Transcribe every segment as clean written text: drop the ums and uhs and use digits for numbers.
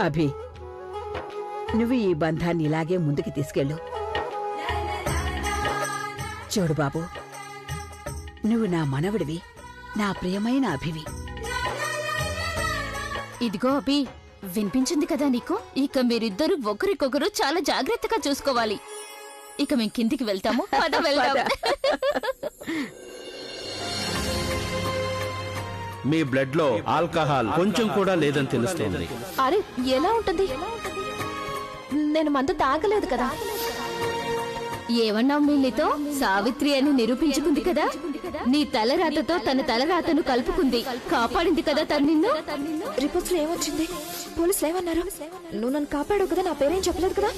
అభి, నువ్వు ఈ బంధాన్ని ఇలాగే ముందుకు తీసుకెళ్ళు. చూడు బాబు, నువ్వు నా మనవడివి, నా ప్రియమైన అభివి. ఇదిగో అభి, వినిపించింది కదా నీకు? ఇక మీరిద్దరూ ఒకరికొకరు చాలా జాగ్రత్తగా చూసుకోవాలి. ఇక మేము కిందికి వెళ్తాము. పద వెళ్దాం. మీ బ్లడ్ లో ఆల్కహాల్ కొంచెం కూడా లేదని తెలుస్తోంది. అరే, ఎలా ఉంటుంది? నేను మందు తాగలేదు కదా. ఏమన్నావు మీతో? సావిత్రి అని నిరూపించుకుంది కదా. నీ తలరాతతో తన తలరాతను కలుపుకుంది. కాపాడింది కదా తను నిన్ను. రిపోర్ట్స్ లో ఏమొచ్చింది? పోలీసులు ఏమన్నారు? నువ్వు నన్ను కాపాడు కదా, నా పేరేం చెప్పలేదు కదా.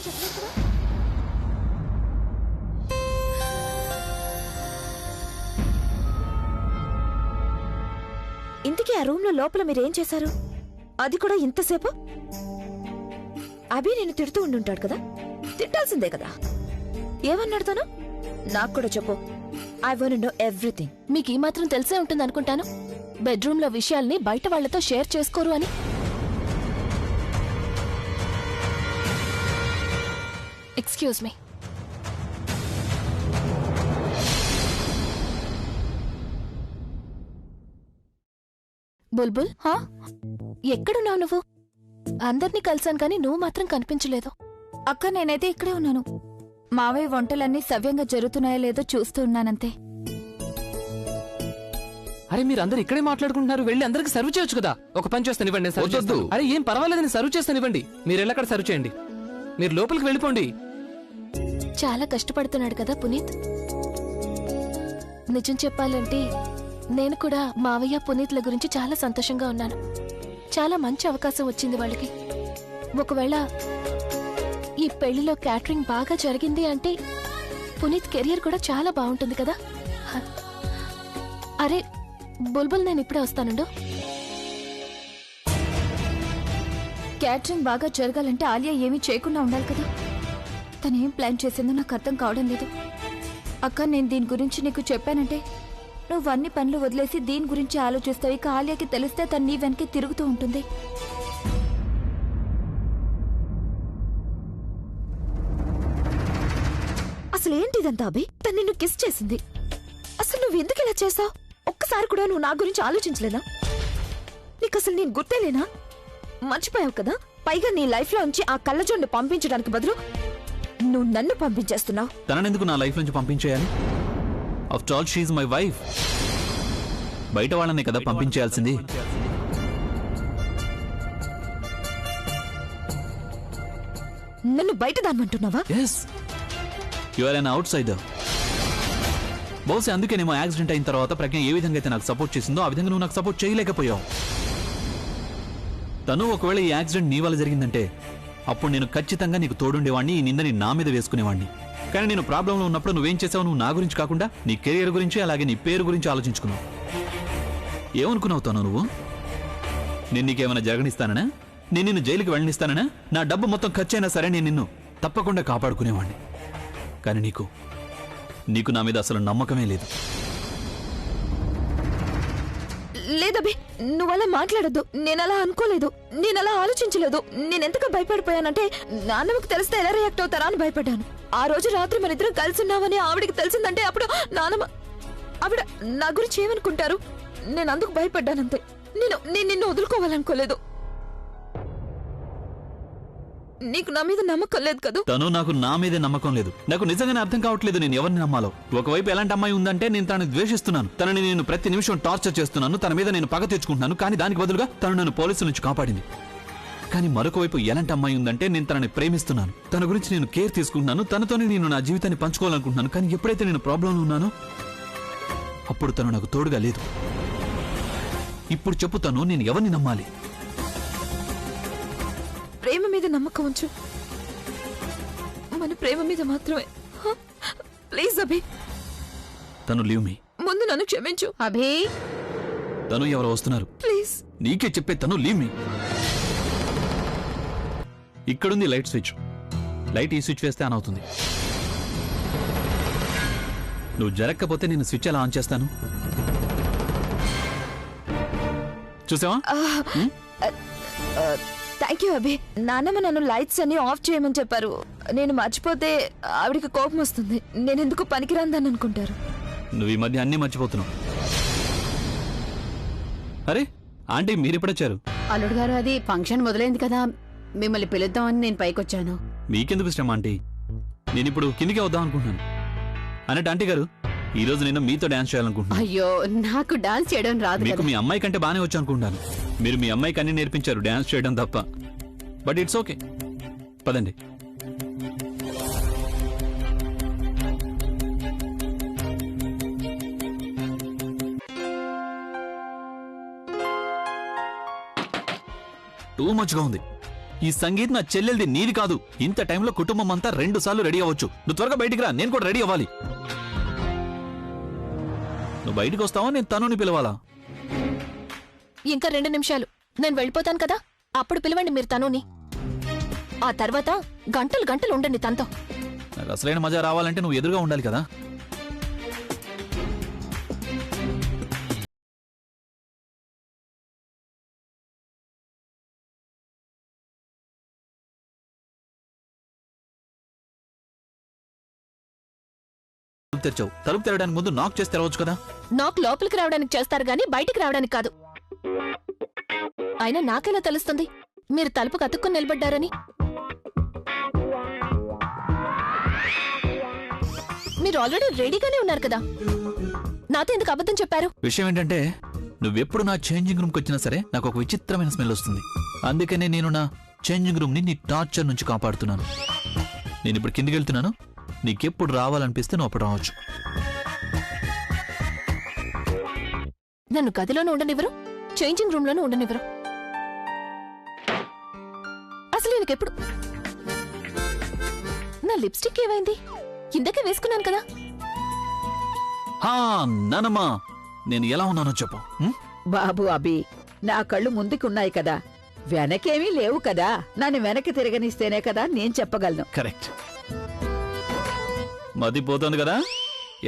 ఇంతకీ ఆ రూమ్ లో లోపల మీరేం చేశారు? అది కూడా ఇంతసేపు? అభి నేను తిడుతూ ఉండుంటాడు కదా, తిట్టాల్సిందే కదా. ఏమన్నాడు తను? నాకు కూడా చెప్పు. I want know everything. మీకు ఈ మాత్రం తెలిసే ఉంటుంది అనుకుంటాను, బెడ్రూమ్ లో విషయాల్ని బయట వాళ్లతో షేర్ చేసుకోరు అని. Excuse me. బుల్బుల్, ఎక్కడున్నావు నువ్వు? అందరినీ కలిసాను కానీ నువ్వు మాత్రం కనిపించలేదు. అక్క, నేనైతే ఇక్కడే ఉన్నాను. మావయ్య వంటలన్నీ సవ్యంగా జరుగుతున్నాయో లేదో చూస్తూ ఉన్నానంతే. అరే, మీరు అందరు ఇక్కడే మాట్లాడుకుంటున్నారు. వెళ్ళి అందరికి సర్వ్ చేయొచ్చు కదా. ఒక పని చేస్తానివ్వండి. అరే, ఏం పర్వాలేదని సర్వ్ చేస్తానివ్వండి. మీరు వెళ్ళక్కడ సర్వ్ చేయండి. మీరు లోపలికి వెళ్ళిపోండి. చాలా కష్టపడుతున్నాడు కదా పునీత్. నిజం చెప్పాలంటే నేను కూడా మావయ్య పునీత్ల గురించి చాలా సంతోషంగా ఉన్నాను. చాలా మంచి అవకాశం వచ్చింది వాళ్ళకి. ఒకవేళ ఈ పెళ్లిలో క్యాటరింగ్ బాగా జరిగింది అంటే పునీత్ కెరియర్ కూడా చాలా బాగుంటుంది కదా. అరే బుల్బుల్, నేను ఇప్పుడే వస్తానుండు. క్యాటరింగ్ బాగా జరగాలంటే ఆలియా ఏమీ చేయకుండా ఉండాలి కదా. తనేం ప్లాన్ చేసిందో నాకు అర్థం కావడం లేదు. అక్క, నేను దీని గురించి నీకు చెప్పానంటే నువ్వు అన్ని పనులు వదిలేసి దీని గురించి ఆలోచిస్తావు. ఇక ఆలియాకి తెలిస్తే తను నీ వెనక్కి తిరుగుతూ ఉంటుంది. అసలు ఏంటిదంతా అభి? తను నిన్ను కిస్ చేసింది. అసలు నువ్వు ఎందుకు ఇలా చేసావు? ఒక్కసారి కూడా నువ్వు నా గురించి ఆలోచించలేదా? నీకు అసలు నేను గుర్తేలేనా? మర్చిపోయావు కదా. పైగా నీ లైఫ్ లో నుంచి ఆ కళ్ళజోడిని పంపించడానికి బదులు నువ్వు నన్ను పంపించేస్తున్నావు. తననెందుకు నా లైఫ్ నుంచి పంపించేయాలి? After all she is my wife. బయట వాళ్ళనే కదా పంపించేయాల్సింది. నన్ను బయట దాన్నంటున్నావా? Yes, you are an outsider. బహుశా అందుకేనేమో యాక్సిడెంట్ అయిన తర్వాత ప్రజ్ఞ ఏ విధంగా అయితే నాకు సపోర్ట్ చేసిందో ఆ విధంగా నువ్వు నాకు సపోర్ట్ చేయలేకపోయావు. తను ఒకవేళ ఈ యాక్సిడెంట్ నీ వల్ల జరిగిందంటే అప్పుడు నేను ఖచ్చితంగా నీకు తోడుండేవాడిని, ఈ నిందని నా మీద వేసుకునేవాడిని. కానీ నేను ప్రాబ్లంలో ఉన్నప్పుడు నువ్వేం చేసావు? నువ్వు నా గురించి కాకుండా నీ కెరియర్ గురించి అలాగే నీ పేరు గురించి ఆలోచించుకున్నావు. ఏమనుకున్నావుతాను నువ్వు? నేను నీకేమైనా జరగనిస్తాననా? నేను నిన్ను జైలుకి వెళ్ళనిస్తాననా? నా డబ్బు మొత్తం ఖర్చైనా సరే నేను నిన్ను తప్పకుండా కాపాడుకునేవాడిని. కానీ నీకు నా మీద అసలు నమ్మకమే లేదు. లేదబి, నువ్వలా మాట్లాడద్దు. నేనలా అనుకోలేదు, నేనలా ఆలోచించలేదు. నేనెంతగా భయపడిపోయానంటే నాన్నమ్మకు తెలిస్తే ఎలా రియాక్ట్ అవుతారా అని భయపడ్డాను. ఆ రోజు రాత్రి మన ఇద్దరం కలిసి ఉన్నామని ఆవిడికి తెలిసిందంటే అప్పుడు నాన్నమ్మ ఆవిడ నా గురించి ఏమనుకుంటారు? నేను అందుకు భయపడ్డానంతే. నేను నిన్ను వదులుకోవాలనుకోలేదు. నీకు నా మీద నమ్మకం లేదు కదా? తను నాకు నా మీదే నమ్మకం లేదు. నాకు నిజంగానే అర్థం కావట్లేదు నేను ఎవరిని నమ్మాలో. ఒకవైపు ఎలాంటి అమ్మాయి ఉందంటే నేను తనని ద్వేషిస్తున్నాను, తనని నేను ప్రతి నిమిషం టార్చర్ చేస్తున్నాను, తన మీద నేను పగ తెచ్చుకుంటున్నాను. కానీ దానికి బదులుగా తను నన్ను పోలీసుల నుంచి కాపాడింది. కానీ మరొక వైపు ఎలాంటి అమ్మాయి ఉందంటే నేను తనని ప్రేమిస్తున్నాను, తన గురించి నేను కేర్ తీసుకుంటున్నాను, తనతోనే నేను నా జీవితాన్ని పంచుకోవాలనుకుంటున్నాను. కానీ ఎప్పుడైతే నేను ప్రాబ్లంలో ఉన్నానో అప్పుడు తను నాకు తోడుగా లేదు. ఇప్పుడు చెప్పుతాను, నేను ఎవరిని నమ్మాలి? ప్రేమ మీద నమ్మకం ఉంచు. మన ప్రేమ మీద మాత్రమే. ప్లీజ్ అభి. తను లీవ్ మీ. ముందు నన్ను క్షమించు అభి. తను ఎవరో వస్తున్నారు. ప్లీజ్. నీకే చెప్పే, తను లీవ్ మీ. ఇక్కడుంది లైట్ స్విచ్. లైట్ ఈ స్విచ్ వేస్తే ఆన్ అవుతుంది. నువ్వు జరగకపోతే నేను స్విచ్ ఎలా ఆన్ చేస్తాను? చూసావా? Thank you Abhi. నాన్నమ్మ నన్ను లైట్స్ అన్ని ఆఫ్ చేయమని చెప్పారు. నేను మర్చిపోతే ఆవిడికి కోపం వస్తుంది. నేను ఎందుకు పనికిరాందని అనుకుంటారు. నువ్వు ఈ మధ్య అన్నీ మర్చిపోతున్నావు. అరే ఆంటీ మీరెప్పుడొచ్చారు? అల్లుడు గారు, అది ఫంక్షన్ మొదలైంది కదా, మిమ్మల్ని పిలుద్దామని నేను పైకొచ్చాను. మీకెందుకు ఇష్టం ఆంటీ? నేను ఇప్పుడు కిందికి వద్దాం అనుకుంటున్నాను. అన్నట్టు ఆంటీ గారు, ఈ రోజు నేను మీతో డాన్స్ చేయాలనుకుంటున్నాను. అయ్యో, నాకు డాన్స్ చేయడం రాదు మీకు కదా. మీ అమ్మాయి కంటే బానే వచ్చు అనుకుంటాను. మీరు మీ అమ్మాయికి అన్ని నేర్పించారు, డాన్స్ చేయడం తప్ప. బట్ ఇట్స్ ఓకే, పదండి. టూ మచ్గా ఉంది. ఈ సంగీత్ నా చెల్లెల్ది, నీది కాదు. ఇంత టైంలో కుటుంబం అంతా 2 సార్లు రెడీ అవ్వచ్చు. నువ్వు త్వరగా బయటికి రా, నేను కూడా రెడీ అవ్వాలి. నువ్వు బయటికి వస్తావా, నేను తనుని పిలవాలా? ఇంకా 2 నిమిషాలు, నేను వెళ్ళిపోతాను కదా, అప్పుడు పిలవండి మీరు తనుని. ఆ తర్వాత గంటలు గంటలు ఉండండి తనతో. నాకు అసలైన మజా రావాలంటే నువ్వు ఎదురుగా ఉండాలి కదా. తెరిచావు, తలుపు తెరవడానికి ముందు నాక్ చేసి తెరవచ్చు కదా. నాకు లోపలికి రావడానికి చేస్తారు గాని బయటికి రావడానికి కాదు. అయినా నాకెలా తెలుస్తుంది మీరు తలుపుకు అతుక్కుని నిలబడ్డారని? మీరు ఆల్రెడీ రెడీగానే ఉన్నారు కదా, నాతో ఎందుకు అబద్ధం చెప్పారు? విషయం ఏంటంటే, నువ్వెప్పుడు నా చేంజింగ్ రూమ్కి వచ్చినా సరే నాకు ఒక విచిత్రమైన స్మెల్ వస్తుంది. అందుకనే నేను నా చేంజింగ్ రూమ్ ని నీ టార్చర్ నుంచి కాపాడుతున్నాను. నేను ఇప్పుడు కిందికి వెళ్తున్నాను, నీకెప్పుడు రావాలనిపిస్తే నువ్వు అప్పుడు రావచ్చు. నన్ను గదిలోనూ ఉండనివ్వరు, చేంజింగ్ రూమ్ లోనూ ఉండనివ్వరు. అసలు నేనకెప్పుడు నా లిప్స్టిక్ ఏమైంది? కిందకే వేసుకున్నాను కదా. నానమ్మా, నేను ఎలా ఉన్నానో చెప్పు. బాబు అభి, నా కళ్ళు ముందుకున్నాయి కదా, వెనకేమీ లేవు కదా. నన్ను వెనక్కి తిరగనిస్తేనే కదా నేను చెప్పగలను. కరెక్ట్. మదిపోతుంది కదా.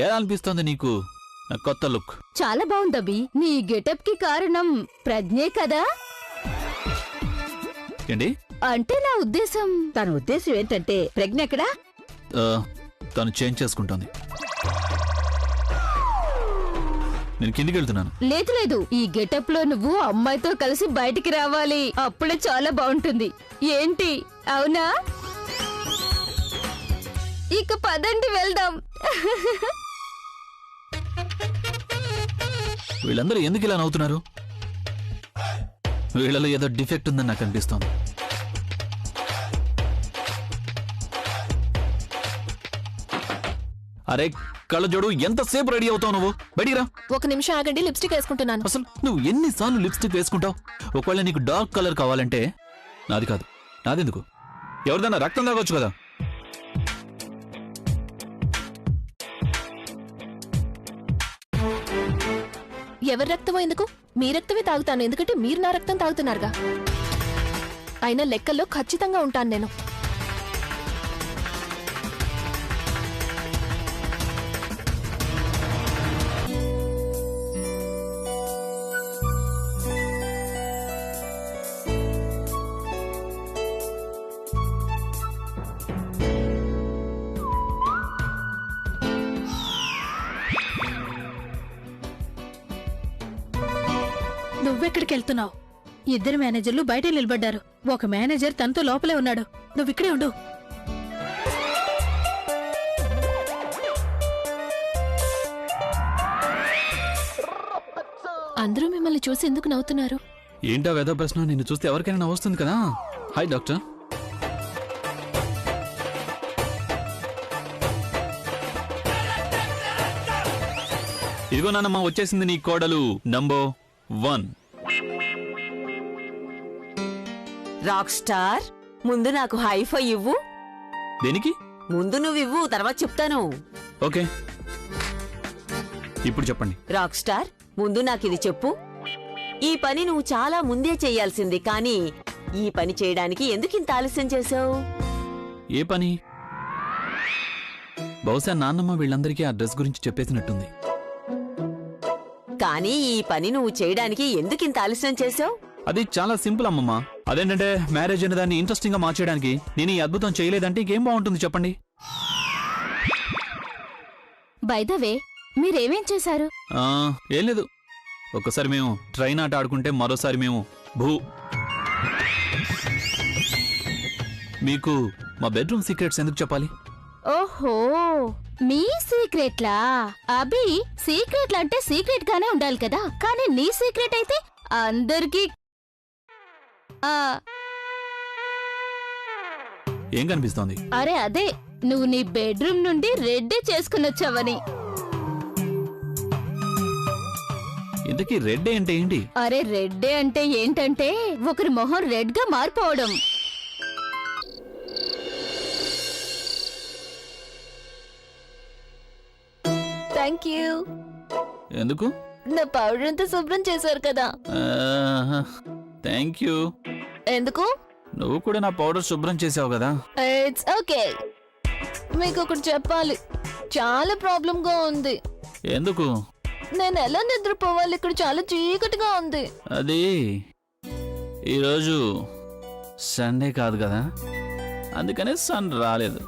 ఎలా అనిపిస్తోంది నీకు నా కొత్త లుక్? చాలా బాగుంది అభి. నీ గెటప్ కి కారణం ప్రజ్ఞే కదా? ఏంటి అంటే నా ఉద్దేశం. తన ఉద్దేశం ఏంటంటే, ప్రజ్ఞ ఎక్కడా? తను చేంజ్ చేసుకుంటోంది. నేను కిందికి వెళ్తున్నాను. లేదు లేదు, ఈ గెటప్ లో నువ్వు అమ్మాయితో కలిసి బయటికి రావాలి, అప్పుడే చాలా బాగుంటుంది. ఏంటి, అవునా? ఇక పదండి వెళ్దాం. వీళ్ళందరూ ఎందుకు ఇలా నవ్వుతున్నారు? వీళ్ళలో ఏదో డిఫెక్ట్ ఉందని నాకు అనిపిస్తోంది. అరే కళ్ళజోడు, ఎంతసేపు రెడీ అవుతావు నువ్వు? బయటికి రా. 1 నిమిషం ఆగండి, లిప్స్టిక్ వేసుకుంటున్నాను. అసలు నువ్వు ఎన్నిసార్లు లిప్స్టిక్ వేసుకుంటావు? ఒకవేళ నీకు డార్క్ కలర్ కావాలంటే నాది కాదు, నాదెందుకు, ఎవరిదన్నా రక్తం తాగొచ్చు కదా. ఎవరి రక్తమో ఎందుకు, మీ రక్తమే తాగుతాను, ఎందుకంటే మీరు నా రక్తం తాగుతున్నారుగా. అయినా లెక్కల్లో ఖచ్చితంగా ఉంటాను నేను. నువ్వెక్కడికి వెళ్తున్నావు? 2 మేనేజర్లు బయట నిలబడ్డారు. ఒక మేనేజర్ తనతో లోపలే ఉన్నాడు. నువ్విక్కడే ఉండు. అందరూ మిమ్మల్ని చూసి ఎందుకు నవ్వుతున్నారు? ఏంటా వేద ప్రశ్న? నిన్ను చూస్తే ఎవరికైనా నవ్వొస్తుంది కదా. Hi doctor. ఇదిగో నాన్నమ్మ, వచ్చేసింది నీ కోడలు నంబర్ 1. రాక్ స్టార్, ముందు నాకు హైఫై ఇవ్వు. దేనికి? ముందు నువ్వివ్వు, తర్వాత చెప్తాను. ఓకే, ఇప్పుడు చెప్పండి. రాక్ స్టార్, ముందు నాకిది చెప్పు. ఈ పని నువ్వు చాలా ముందే చెయ్యాల్సింది, కానీ ఈ పని చేయడానికి ఎందుకింత ఆలస్యం చేశావు? ఏ పని? బహుశా నాన్నమ్మ వీళ్ళందరికీ ఆ డ్రెస్ గురించి చెప్పేసినట్టుంది. కానీ ఈ పని నువ్వు చేయడానికి ఎందుకింత ఆలస్యం చేశావు? అది చాలా సింపుల్ అమ్మమ్మ. అదేంటంటే మ్యారేజ్ అనే దాన్ని ఇంట్రెస్టింగ్ గా మార్చేయడానికి నేను ఈ అద్భుతం చేయలేదంటే ఇంకేం బాగుంటుంది చెప్పండి. బై ద వే మీరేమేం చేశారు? ఏం లేదు, ఒక్కసారి మేము ట్రైన్ ఆట ఆడుకుంటే మరోసారి మేము మీకు మా బెడ్రూమ్ సీక్రెట్స్ ఎందుకు చెప్పాలి? ఓహో, మీ సీక్రెట్లా? అభి, సీక్రెట్లు అంటే సీక్రెట్ గానే ఉండాలి కదా, కానీ నీ సీక్రెట్ అయితే అందరికీ ఏం కనిపిస్తోంది? అరే అదే, నువ్వు నీ బెడ్రూమ్ నుండి రెడ్డే చేసుకునొచ్చావని. ఇంతకీ రెడ్ అంటే ఏంటి? అరే రెడ్డే అంటే ఏంటంటే ఒకరి మొహం రెడ్ గా మారిపోవడం. Thank you. ఎందుకు? నా పౌడర్ అంతా శుభ్రం చేశారు కదా. Thank you. ఎందుకు? నువ్వు కూడా నా పౌడర్ శుభ్రం చేసావు కదా. It's okay. మీకు ఒకటి చెప్పాలి, చాలా ప్రాబ్లం గా ఉంది. ఎందుకు? నేను ఎలా నిద్రపోవాలి? ఇక్కడ చాలా చీకటిగా ఉంది. అది ఈరోజు సండే కాదు కదా, అందుకనే సన్ రాలేదు.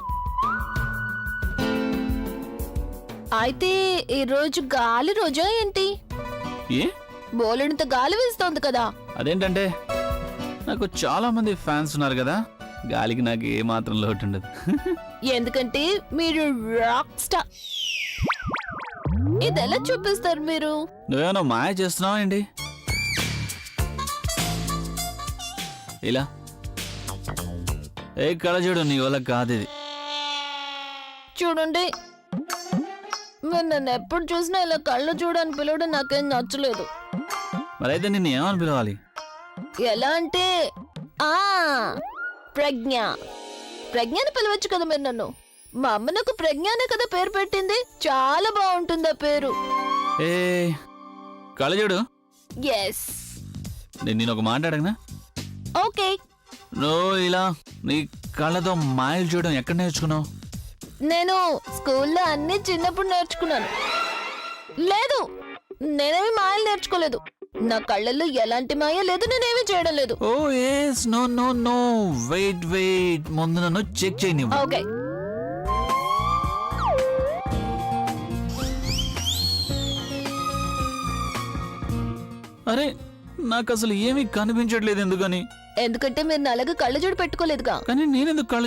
అయితే ఈ రోజు గాలి రోజా ఏంటి? ఏ? బోలెడంత గాలి వీస్తోంది కదా. అదేంటంటే నాకు చాలా మంది ఫ్యాన్స్ ఉన్నారు కదా, గాలికి నాకు ఏ మాత్రం లోటు ఉండదు. ఎందుకంటే మీరు రాక్ స్టార్. ఇది ఎలా చూపిస్తారు మీరు? నువ్వేమన్నా మాయ చేస్తున్నావా ఏంటి? ఇలా ఏ కళజోడు నీ వల్ల కాదు ఇది. చూడండి, మీరు నన్ను ఎప్పుడు చూసినా ఇలా కళ్ళు చూడని పిలవడం నాకేం నచ్చలేదు. మరైతే నిన్ను ఏమని పిలవాలి? ఎలా అంటే ప్రజ్ఞ. ప్రజ్ఞని పిలవచ్చు కదా మీరు నన్ను. మా అమ్మ నాకు ప్రజ్ఞానే కదా పేరు పెట్టింది. చాలా బాగుంటుంది ఆ పేరు. ఏ కళజోడు, ఎస్. నేను ఒక మాట అడగనా? ఓకే. నువ్వు ఇలా నీ కళ్ళతో మాయలు చూడడం ఎక్కడ నేర్చుకున్నావు? నేను స్కూల్లో అన్ని చిన్నప్పుడు నేర్చుకున్నాను. లేదు, నేనేమి మాయలు నేర్చుకోలేదు. నా కళ్ళల్లో ఎలాంటి మాయ లేదు, నేనేమీ చేయడం లేదు. Oh yes, no no no, wait wait, ముందు నన్ను చెక్ చేయని. ఓకే. అరే నాకు అసలు ఏమీ కనిపించట్లేదు, ఎందుకని? ఎందుకంటే మీరు నల్లగా కళ్ళజోడు పెట్టుకోలేదుగా. కానీ నేనెందుకు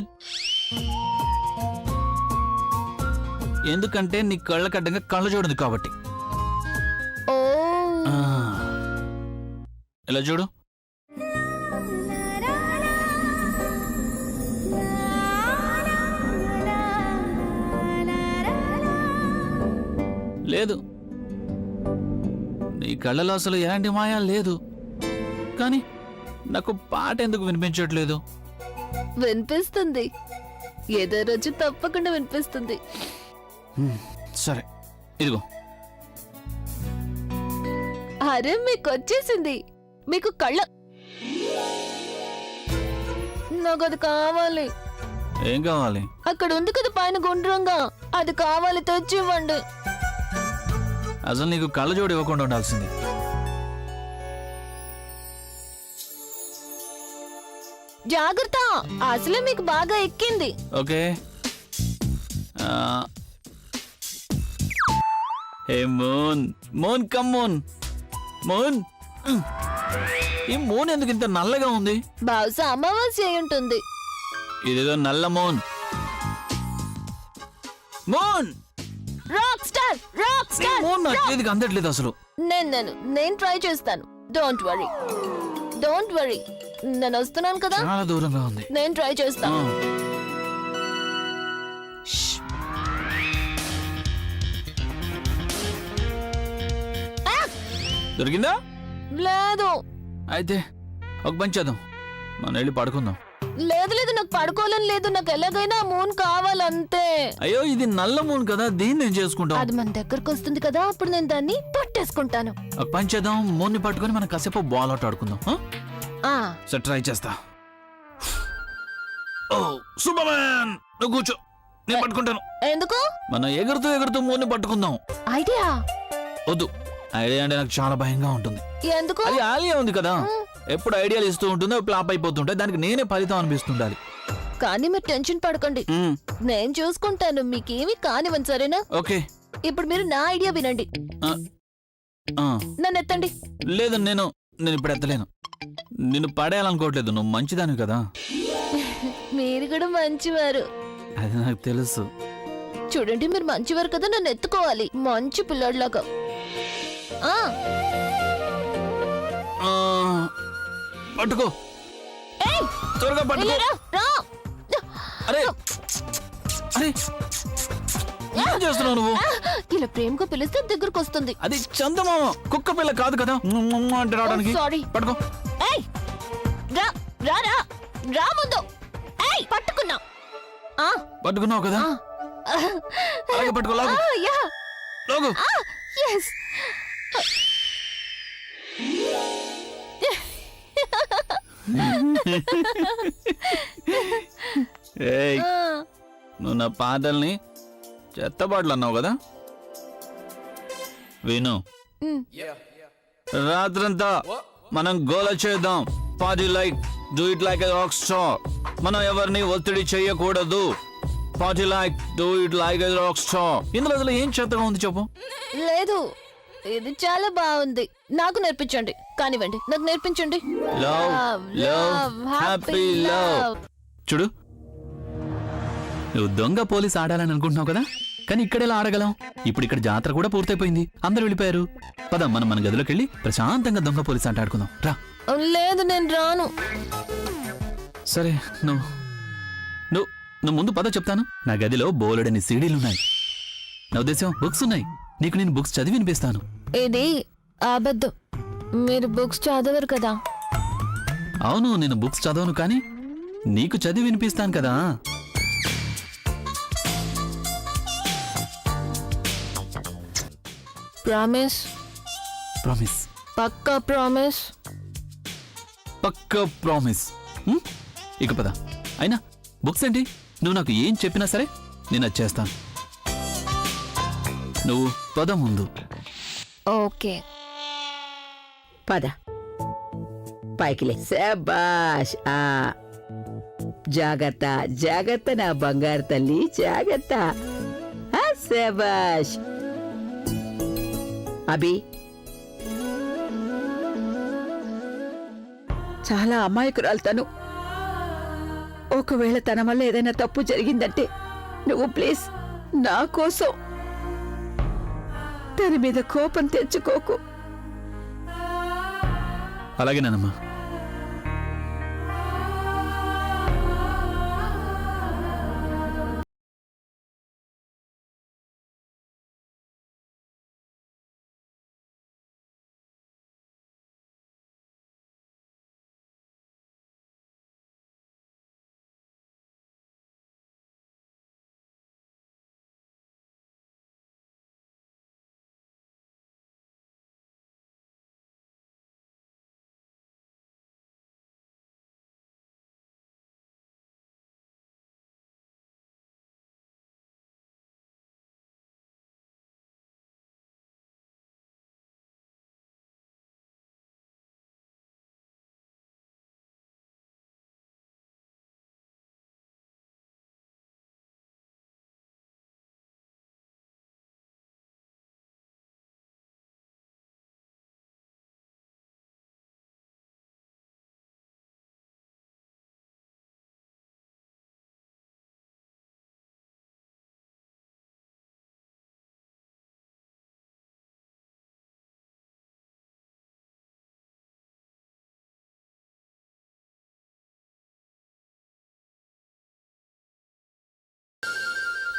ఎందుకంటే నీ కళ్ళ కడ్డంగా కళ్ళ చూడదు కాబట్టి. ఓ, ఎలా చూడు. లేదు, నీ కళ్ళలో అసలు ఎలాంటి మాయా లేదు. కానీ నాకు పాట ఎందుకు వినిపించట్లేదు? వినిపిస్తుంది, ఏదో రోజు తప్పకుండా వినిపిస్తుంది. సరే, ఇదిగో. అరే మీకు వచ్చేసింది. మీకు కళ్ళ, నాకు అది కావాలి. ఏం కావాలి? అక్కడ ఉంది కదా పైన గుండ్రంగా, అది కావాలి, తెచ్చి ఇవ్వండి. అసలు నీకు కళ్ళజోడు ఇవ్వకుండా ఉండాల్సింది. జాగ్రత్త, అసలే మీకు బాగా ఎక్కింది. Okay. Hey moon, moon come moon, moon. ఈ మూన్ ఎందుకు ఇంత నల్లగా ఉంది? బహుశా అమావాస్య అయి ఉంటుంది. ఇదిగో నల్ల moon. Moon, rock star, rock star. Moon నా చేతికి అందట్లేదు అసలు. నేను ట్రై చేస్తాను. Don't worry, don't worry. నేను వస్తున్నాను కదా, చాలా దూరంగా ఉంది. నేను ట్రై చేస్తాను. దొరికిందా? లేదు. అయితే ఒక పని చేద్దాం, మనం వెళ్ళి పడుకుందాం. లేదు లేదు, నాకు పడుకోవాలని లేదు. నాకు ఎలాగైనా మూన్ కావాలంతే. అయ్యో, ఇది నల్ల మూన్ కదా, దీన్ని నేను చేసుకుంటాం. అది మన దగ్గరకు వస్తుంది కదా, అప్పుడు నేను దాన్ని పట్టేసుకుంటాను. ఒక పని చేద్దాం, మూన్ ని పట్టుకొని మనం కాసేపు బాల్ అవుట్ ఆడుకుందాం. సరే, ట్రై చేస్తా. ఓ సూపర్ మ్యాన్, నువ్వు కూర్చో, నేను పట్టుకుంటాను. ఎందుకు? మనం ఎగురుతూ ఎగురుతూ మూన్ ని పట్టుకుందాం. ఐడియా వద్దు, ఐడియా అంటే నాకు చాలా భయంగా ఉంటుంది. ఎందుకు? అది ఆలియా ఉంది కదా, ఎప్పుడు ఐడియాలు ఇస్తూ ఉంటుందో ఫ్లాప్ అయిపోతుంటాయి. దానికి నేనే ఫలితం అనిపిస్తుండాలి. కానీ మీరు టెన్షన్ పడకండి, నేను చూసుకుంటాను. మీకేమీ కానివ్వండి, సరేనా? ఓకే. ఇప్పుడు మీరు నా ఐడియా వినండి. నన్ను ఎత్తండి. లేదు, నేను ఇప్పుడు ఎత్తలేను. నిన్ను పడేయాలనుకోవట్లేదు. నువ్వు మంచిదానివి కదా. మీరు కూడా మంచివారు. అది నాకు తెలుసు. చూడండి, మీరు మంచివారు కదా, నన్ను ఎత్తుకోవాలి మంచి పిల్లాడిలాగా. పట్టుకో, త్వరగా పట్టుకో. అరే అరే, ఏం చేస్తున్నావు నువ్వు? ఇలా ప్రేమగా పిలిస్తే దగ్గరకు వస్తుంది. అది చందమామ, కుక్క పిల్ల కాదు కదా అంటే రావడానికి. సారీ. పట్టుకో. రా రా రా రా ముందు. పట్టుకున్నా. పట్టుకున్నావు కదా, అలాగే పట్టుకో. లాగు లాగు. yes. ఏయ్, నువ్వు నా పాటల్ని చెత్తబాట్లు అన్నావు కదా. విను, రాత్రంతా మనం గోల చేద్దాం. Party like do it like a rock star. మనం ఎవరిని ఒత్తిడి చేయకూడదు. Party like do it like a rock star. ఇందులో అసలు ఏం చెత్తగా ఉంది చెప్పు? లేదు, ఇది చాలా బాగుంది. నాకు నేర్పించండి. కానివ్వండి, నాకు నేర్పించండి. Love love happy love. చూడు, నువ్వు దొంగ పోలీస్ ఆడాలని అనుకుంటున్నావు కదా, కానీ ఇక్కడెలా ఆడగలం? ఇప్పుడు ఇక్కడ జాతర కూడా పూర్తయిపోయింది, అందరూ వెళ్ళిపోయారు. పద, మనం మన గదిలోకి వెళ్ళి ప్రశాంతంగా దొంగ పోలీస్ ఆట ఆడుకుందాం. రా. లేదు, నేను రాను. సరే, నువ్వు నువ్వు నువ్వు ముందు పద, చెప్తాను. నా గదిలో బోలెడని సీడీలున్నాయి. నా ఉద్దేశం బుక్స్ ఉన్నాయి. నీకు నేను బుక్స్ చదివి వినిపిస్తాను. ఇది అబద్ధం. మీరు బుక్స్ చదవరు కదా. అవును, నేను బుక్స్ చదవను, కానీ నీకు చదివి వినిపిస్తాను కదా. ప్రామిస్? ప్రామిస్. పక్కా ప్రామిస్? పక్కా ప్రామిస్. ఇక పద. అయినా బుక్స్ ఏంటి, నువ్వు నాకు ఏం చెప్పినా సరే నేను అది చేస్తాను. నువ్వు పద ముందు. ఓకే, పద పైకిలే. శబాష్. జాగ్రత్త జాగ్రత్త నా బంగారు తల్లి, జాగ్రత్త. శబాష్. అభి, చాలా అమాయకురాలు తను. ఒకవేళ తన వల్ల ఏదైనా తప్పు జరిగిందంటే నువ్వు ప్లీజ్ నా కోసం తన మీద కోపం తెచ్చుకోకు. అలాగేనమ్మా.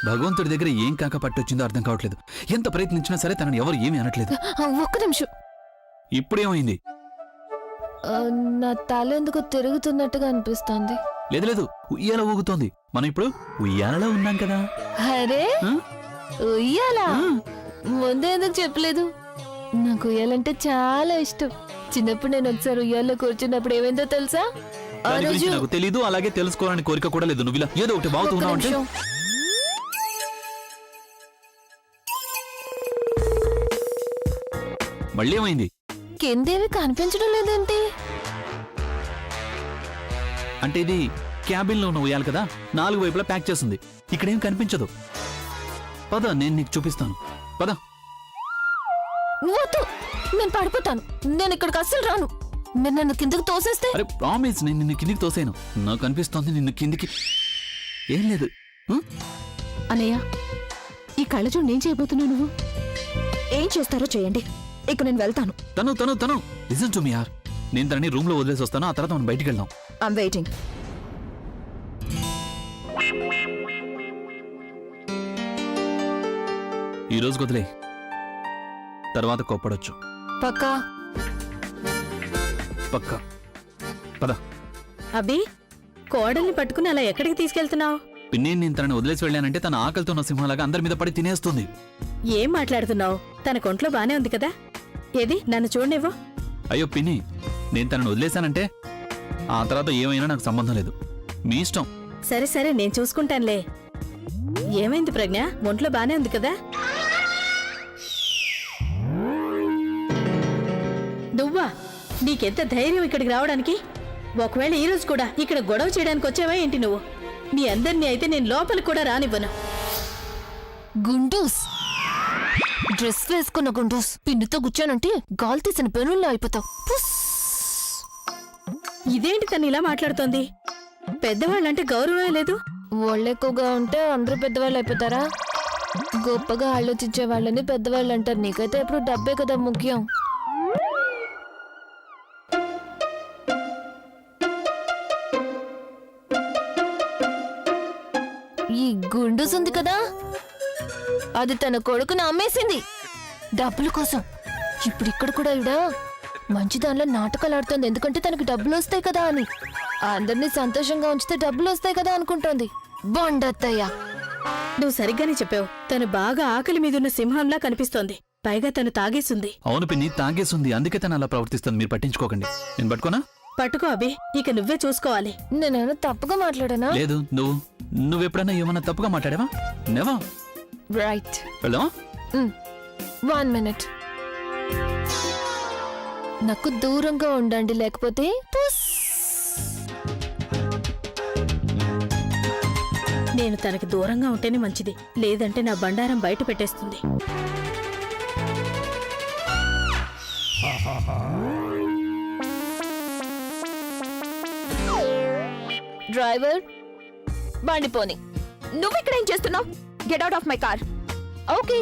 భగవంతుడి దగ్గర ఏం కాక పట్టొచ్చిందో అర్థం కావట్లేదు. ఎంత ప్రయత్నించినా సరే తనని ఎవరు ఏమీ అనట్లేదు. ఒక్క నిమిషం. ఇప్పుడేమైంది? నా తల ఎందుకు తిరుగుతున్నట్టుగా అనిపిస్తోంది. లేదు లేదు, ఉయ్యాల ఊగుతోంది. మనం ఇప్పుడు ఉయ్యాలలో ఉన్నాం కదా. అరే, ఉయ్యాలా? ముందే ఎందుకు చెప్పలేదు? నాకు ఉయ్యాలంటే చాలా ఇష్టం. చిన్నప్పుడు నేను ఒకసారి ఉయ్యాల్లో కూర్చున్నప్పుడు ఏమైందో తెలుసా? నాకు తెలీదు, అలాగే తెలుసుకోవాలని కోరిక కూడా లేదు. నువ్వు ఇలా ఏదో ఒకటి బాగుతున్నావు అంటే. మళ్ళీ ఏమైంది? కిందేవి కనిపించడం లేదేంటి? అంటే ఇది క్యాబిన్ లో ఉన్న ఉయ్యాలి కదా, 4 వైపులా ప్యాక్ చేస్తుంది. ఇక్కడేం కనిపించదు. పద, నేను నీకు చూపిస్తాను. పద. వద్దు, నేను పడిపోతాను. నేను ఇక్కడికి అస్సలు రాను. మీరు నన్ను కిందకు తోసేస్తే అరే ప్రామిస్, నేను నిన్ను కిందికి తోసేను. నాకు అనిపిస్తోంది నిన్ను కిందికి. ఏం లేదు. అనయ్య, ఈ కళ్ళజోడు నేను చేయబోతున్నావు. నువ్వు ఏం చేస్తారో చేయండి, ఇక నేను వెళ్తాను. తను లిసన్ టు మీ యార్. నేను తనని రూమ్ లో వదిలేసి వస్తాను, ఆ తర్వాత మనం బయటికి వెళ్దాం. I'm waiting. ఈ రోజు వదిలే, తర్వాత కోప్పడొచ్చు. పక్కా? పక్కా. పద. అబ్బి, కోడల్ని పట్టుకుని అలా ఎక్కడికి తీసుకెళ్తున్నావు? పిన్ని, నేను తనని వదిలేసి వెళ్ళానంటే తన ఆకలితో ఉన్న సింహంలాగా అందరి మీద పడి తినేస్తుంది. ఏం మాట్లాడుతున్నావు? తన కొంట్లో బానే ఉంది కదా. ఏది, నన్ను చూడనివ్వు. అయ్యో పిన్ని, నేను తనని వదిలేశానంటే ఆ తర్వాత ఏమైనా నాకు సంబంధం లేదు. మీ ఇష్టం. సరే సరే, నేను చూసుకుంటానులే. ఏమైంది ప్రజ్ఞ? ఒంట్లో బానే ఉంది కదా. నువ్వా? నీకెంత ధైర్యం ఇక్కడికి రావడానికి? ఒకవేళ ఈ రోజు కూడా ఇక్కడ గొడవ చేయడానికి వచ్చావా ఏంటి నువ్వు? మీ అందరినీ అయితే నేను లోపలికి కూడా రానివ్వను. గుండూస్, డ్రెస్ వేసుకున్న గుండూస్, పిన్నుతో గుచ్చానంటే గాలి తీసిన పెనుల్లో అయిపోతావు. ఇదేంటి తను ఇలా మాట్లాడుతోంది? పెద్దవాళ్ళంటే గౌరవమే లేదు. వాళ్ళు ఎక్కువగా ఉంటే అందరూ పెద్దవాళ్ళు అయిపోతారా? గొప్పగా ఆలోచించే వాళ్ళని పెద్దవాళ్ళు అంటారు. నీకైతే ఎప్పుడు డబ్బే కదా ముఖ్యం. ఈ గుండూస్ ఉంది కదా, అది తన కొడుకుని అమ్మేసింది డబ్బుల కోసం. ఇప్పుడు ఇక్కడ కూడా ఇవిడ మంచి దానిలో నాటకాలు ఆడుతుంది. ఎందుకంటే తనకి డబ్బులు వస్తాయి కదా అని. అందరినీ సంతోషంగా ఉంచితే డబ్బులు వస్తాయి కదా అనుకుంటోంది. బొండత్తయ్య, నువ్వు సరిగ్గానే చెప్పావు. తను బాగా ఆకలి మీదున్న సింహంలా కనిపిస్తోంది. పైగా తను తాగేస్తుంది. అవును పిన్ని, తాగేస్తుంది. అందుకే తను అలా ప్రవర్తిస్తుంది. మీరు పట్టించుకోకండి. నేను పట్టుకోనా? పట్టుకో అభి, ఇక నువ్వే చూసుకోవాలి. నేనేమైనా తప్పుగా మాట్లాడానా? లేదు. నువ్వెప్పుడైనా ఏమన్నా తప్పుగా మాట్లాడావా? నెవా. రైట్. వెళ్దామా? 1 minute. నాకు దూరంగా ఉండండి, లేకపోతే నేను తనకి దూరంగా ఉంటేనే మంచిది. లేదంటే నా బండారం బయట పెట్టేస్తుంది. డ్రైవర్, బండి పోని. నువ్వు ఇక్కడ ఏం చేస్తున్నావు? Get out of my car. Okay.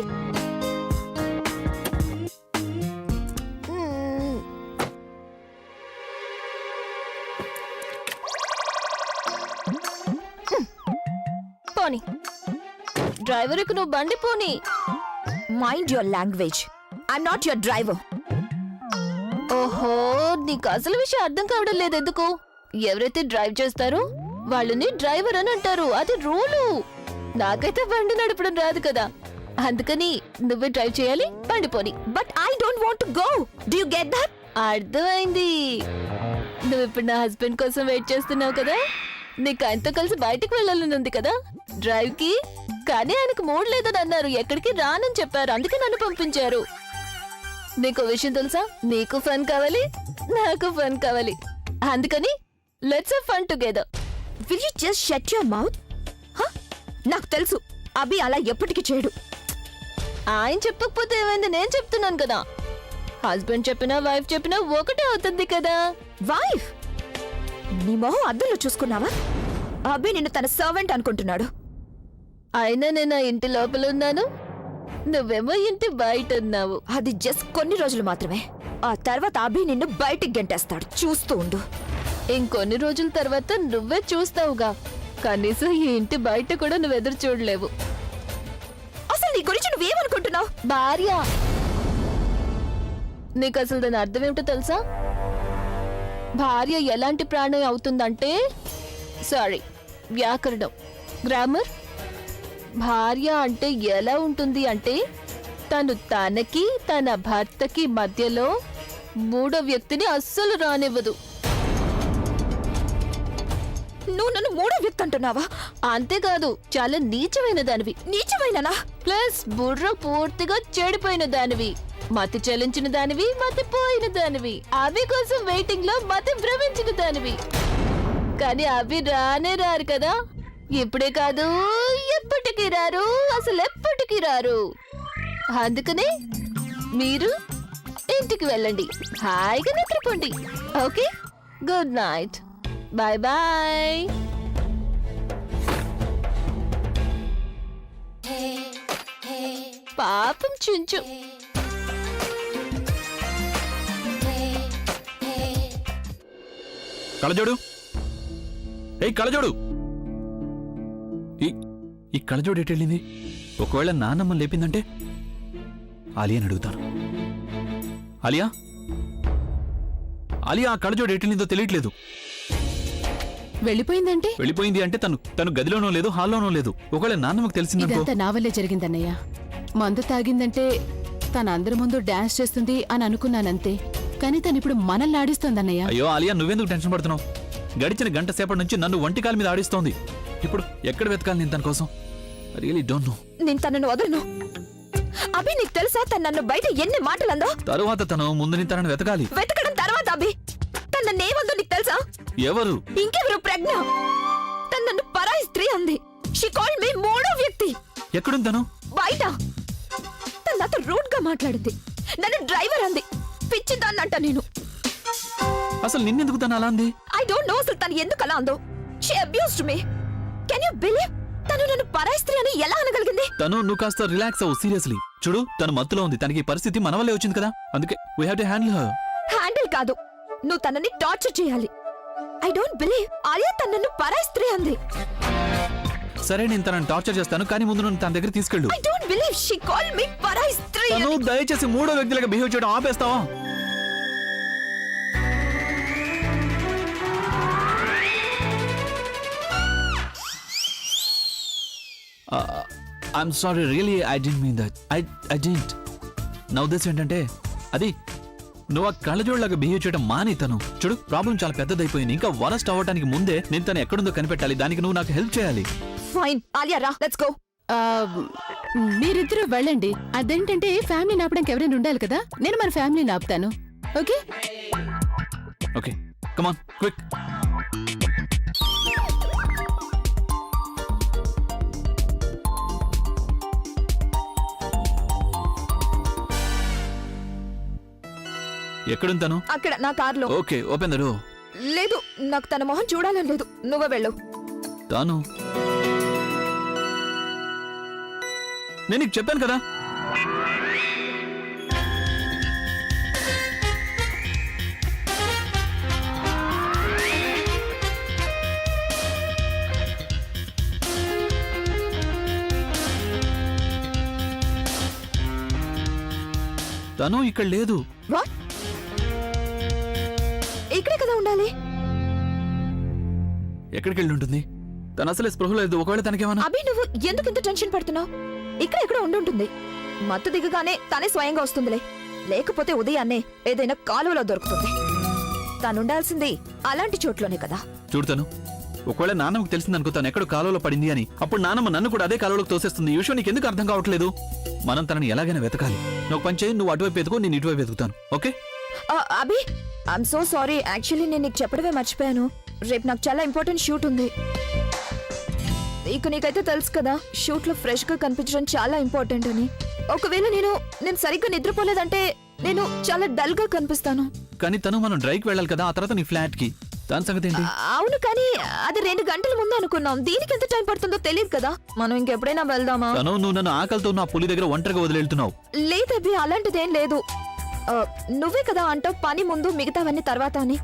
పోని. డ్రైవర్కి నువ్వు బండి పోని. Mind your language. I'm not your driver. ఓహో, నీకు అసలు విషయం అర్థం కావడం లేదు. ఎందుకు? ఎవరైతే డ్రైవ్ చేస్తారో వాళ్ళని డ్రైవర్ అని అంటారు. అది రూలు. నాకైతే బండి నడపడం రాదు కదా, అందుకని నువ్వే డ్రైవ్ చేయాలి. బండి పోని. But I don't want to go. Do you get that? అర్థమైంది. నువ్వు ఇప్పుడు నా హస్బెండ్ కోసం వెయిట్ చేస్తున్నావు కదా. నీకు ఆయనతో కలిసి బయటికి వెళ్ళాలని ఉంది కదా డ్రైవ్ కి. కానీ ఆయనకు మూడ్ లేదని అన్నారు. ఎక్కడికి రానని చెప్పారు. అందుకే నన్ను పంపించారు. నీకు విషయం తెలుసా? నీకు ఫన్ కావాలి, నాకు ఫన్ కావాలి. అందుకని let's have fun together. Will you just shut your mouth? నాకు తెలుసు, అభి అలా ఎప్పటికీ చేయడు. ఆయన చెప్పకపోతే ఏమైంది? నేను చెప్తున్నాను కదా. హస్బెండ్ చెప్పినా వైఫ్ చెప్పినా ఒకటే అవుతుంది కదా. వైఫ్? నీ మొహం అద్దంలో చూసుకున్నావా? అభి నిన్ను తన సర్వెంట్ అనుకుంటున్నాడు. అయినా నేను ఆ ఇంటి లోపల ఉన్నాను, నువ్వేమో ఇంటి బయట ఉన్నావు. అది జస్ట్ కొన్ని రోజులు మాత్రమే. ఆ తర్వాత అభి నిన్ను బయటికి గెంటేస్తాడు. చూస్తూ ఉండు. ఇంకొన్ని రోజుల తర్వాత నువ్వే చూస్తావుగా. కనీసం ఈ ఇంటి బయట కూడా నువ్వు ఎదురు చూడలేవు. అసలు నీ గురించి నువ్వేమనుకుంటున్నావు? భార్య. నీకు అసలు దాని అర్థం ఏమిటో తెలుసా? భార్య ఎలాంటి ప్రాణం అవుతుందంటే, సారీ, వ్యాకరణం, గ్రామర్. భార్య అంటే ఎలా ఉంటుంది అంటే, తను తనకి తన భర్తకి మధ్యలో మూడో వ్యక్తిని అస్సలు రానివ్వదు. నువ్వు నన్ను మూడో వ్యక్తి అంటున్నావా? అంతేకాదు, చాలా నీచమైన దానివి. నీచమైననా? ప్లస్ బుర్ర పూర్తిగా చెడిపోయిన దానివి, మతి చెలించిన దానివి, మతి పోయిన దానివి, అవి కోసం వెయిటింగ్ లో మతి భ్రమించిన దానివి. కానీ అవి రానే రారు కదా. ఇప్పుడే కాదు, ఎప్పటికీ రారు, అసలు ఎప్పటికీ రారు. అందుకనే మీరు ఇంటికి వెళ్ళండి, హాయిగా నిద్రపోండి. Okay, good night, bye bye. పాపం చుంచు. కళ్ళజోడు, ఏయ్ కళ్ళజోడు. ఈ కళ్ళజోడు ఎటు వెళ్ళింది? ఒకవేళ నాన్నమ్మ లేపిందంటే ఆలియాని అడుగుతాను. ఆలియా, ఆలియా, ఆ కళ్ళజోడు ఎటు వెళ్ళిందో తెలియట్లేదు. వెళ్ళిపోయిందంటే వెళ్ళిపోయింది అంటే తను గదిలోనో లేదు, హాల్లోనో లేదు. ఒకవేళ నాన్నమ్మకు తెలిసిందనుకో. ఇదంతా నా వల్లే జరిగిందన్నయ్య. మందు తాగిందంటే తన అందరి ముందు డాన్స్ చేస్తుంది అని అనుకున్నానంతే. కానీ తను ఇప్పుడు మనల్ని ఆడిస్తోందన్నయ్య. అయ్యో ఆలియా, నువ్వెందుకు టెన్షన్ పడుతున్నావు? గడిచిన గంట సేపటి నుంచి నన్ను ఒంటికాల మీద ఆడిస్తోంది. ఇప్పుడు ఎక్కడ వెతకాలి నేను తన కోసం? Really don't know. నేను తనను వదలను. అభి, నీకు తెలుసా తను నన్ను బయట ఎన్ని మాటలందో? తరువాత తను ముందు నీ తనని వెతకాలి. వెతకడం తర్వాత అభి, తను నన్నేమందో నీకు తెలుసా? ఎవరు? ఇంకెవరు? ప్రజ్ఞ. తను నన్ను పరాయి స్త్రీ అంది. షీ కాల్డ్ మీ మూడో వ్యక్తి. ఎక్కడుంది తను? బయట. తను నాతో రూడ్ గా మాట్లాడింది. నన్ను డ్రైవర్ అంది. పిచ్చిదాన్నంట నేను. అసలు నిన్నెందుకు తను అలా అంది? ఐ డోంట్ నో అసలు తను ఎందుకు అలా అందో. She abused me. Can you believe? తను నన్ను పరాయి స్త్రీ అని ఎలా అనగలిగింది? తను, నువ్వు కాస్త రిలాక్స్ అవ్వు. సీరియస్లీ చూడు, తను మత్తులో ఉంది. తనకి ఈ పరిస్థితి మన వల్లే వచ్చింది కదా, అందుకే we have to handle her. Handle కాదు, నువ్వు తనని టార్చర్ చేయాలి. ఐ డోంట్ బిలీవ్ ఆలియా తను నన్ను పరాయి స్త్రీ అంది. సరే, నేను తనని టార్చర్ చేస్తాను, కానీ ముందు నన్ను తన దగ్గర తీసుకెళ్ళు. I don't believe she called me పరాయి స్త్రీ. తను దయచేసి మూడో వ్యక్తిలాగా బిహేవ్ చేయడం ఆపేస్తావా? I'm sorry, really I didn't mean that. I didn't. నా ఉద్దేశం ఏంటంటే, అది నువ్వు ఆ కళ్ళజోడులాగా బిహేవ్ చేయడం మాని. తను చూడు, ప్రాబ్లం చాలా పెద్దదైపోయింది. ఇంకా వరస్ట్ అవ్వడానికి ముందే నేను తను ఎక్కడుందో కనిపెట్టాలి. దానికి నువ్వు నాకు హెల్ప్ చేయాలి. ఫైన్ ఆలియా, రా, లెట్స్ గో. మీరిద్దరూ వెళ్ళండి. అదేంటంటే ఫ్యామిలీని ఆపడానికి ఎవరైనా ఉండాలి కదా. నేను మన ఫ్యామిలీని ఆపుతాను. Okay okay, come on, quick. ఎక్కడుంది తను? అక్కడ నా కార్లో. Okay, open the door. లేదు, నాకు తన మొహం చూడాలని లేదు. నువ్వే వెళ్ళు. తాను, నేను నీకు చెప్పాను కదా. తను ఇక్కడ లేదు. వాట్? ఇక్కడే కదా ఉండాలి. ఎక్కడికి వెళ్ళి ఉంటుంది? తను అసలే స్పృహ లేదు. ఒకవేళ తనకేమన్నా. అభి, నువ్వు ఎందుకు ఇంత టెన్షన్ పడుతున్నావు? ఇక్కడ ఎక్కడ ఉండుంటుంది. మత్తు దిగగానే తనే స్వయంగా వస్తుందిలే. లేకపోతే ఉదయాన్నే ఏదైనా కాలువలో దొరుకుతుంది. తనుండాల్సింది అలాంటి చోట్లోనే కదా. చూడతాను, ఒకవేళ నాన్నకు తెలిసిందనుకో తను ఎక్కడ కాలువలో పడింది అని, అప్పుడు నాన్నమ్మ నన్ను కూడా అదే కాలువలోకి తోసేస్తుంది. ఈ విషయం నీకు ఎందుకు అర్థం కావట్లేదు? మనం తనని ఎలాగైనా వెతకాలి. నువ్వు పని చేయి, నువ్వు అటువైపు వెతుకో, నేను ఇటువైపు వెతుకుతాను. Okay? Abhi, I'm so sorry. Actually నేను నీకు చెప్పడమే మర్చిపోయాను. రేపు నాకు చాలా ఇంపార్టెంట్ షూట్ ఉంది. ఇక నీకైతే తెలుసు కదా, షూట్ లో ఫ్రెష్ గా కనిపించడం చాలా ఇంపార్టెంట్ అని. ఒకవేళ నేను సరిగ్గా నిద్రపోలేదంటే నేను చాలా డల్ గా కనిపిస్తాను. కానీ తను మనం డ్రైవ్కి వెళ్ళాలి కదా, ఆ తర్వాత నీ ఫ్లాట్ కి. దాని సంగతి ఏంటి? అవును, కానీ అది 2 గంటల ముందు అనుకున్నాం. దీనికి ఎంత టైం పడుతుందో తెలియదు కదా. మనం ఇంకెప్పుడైనా వెళ్దామా? తను, నువ్వు నన్ను ఆకలితో నా పులి దగ్గర ఒంటరిగా వదిలేళ్తున్నావు. లేదబ్బి, అలాంటిదేం లేదు. నువ్వే కదా అంటావు పని ముందు మిగతావన్నీ తర్వాత అని.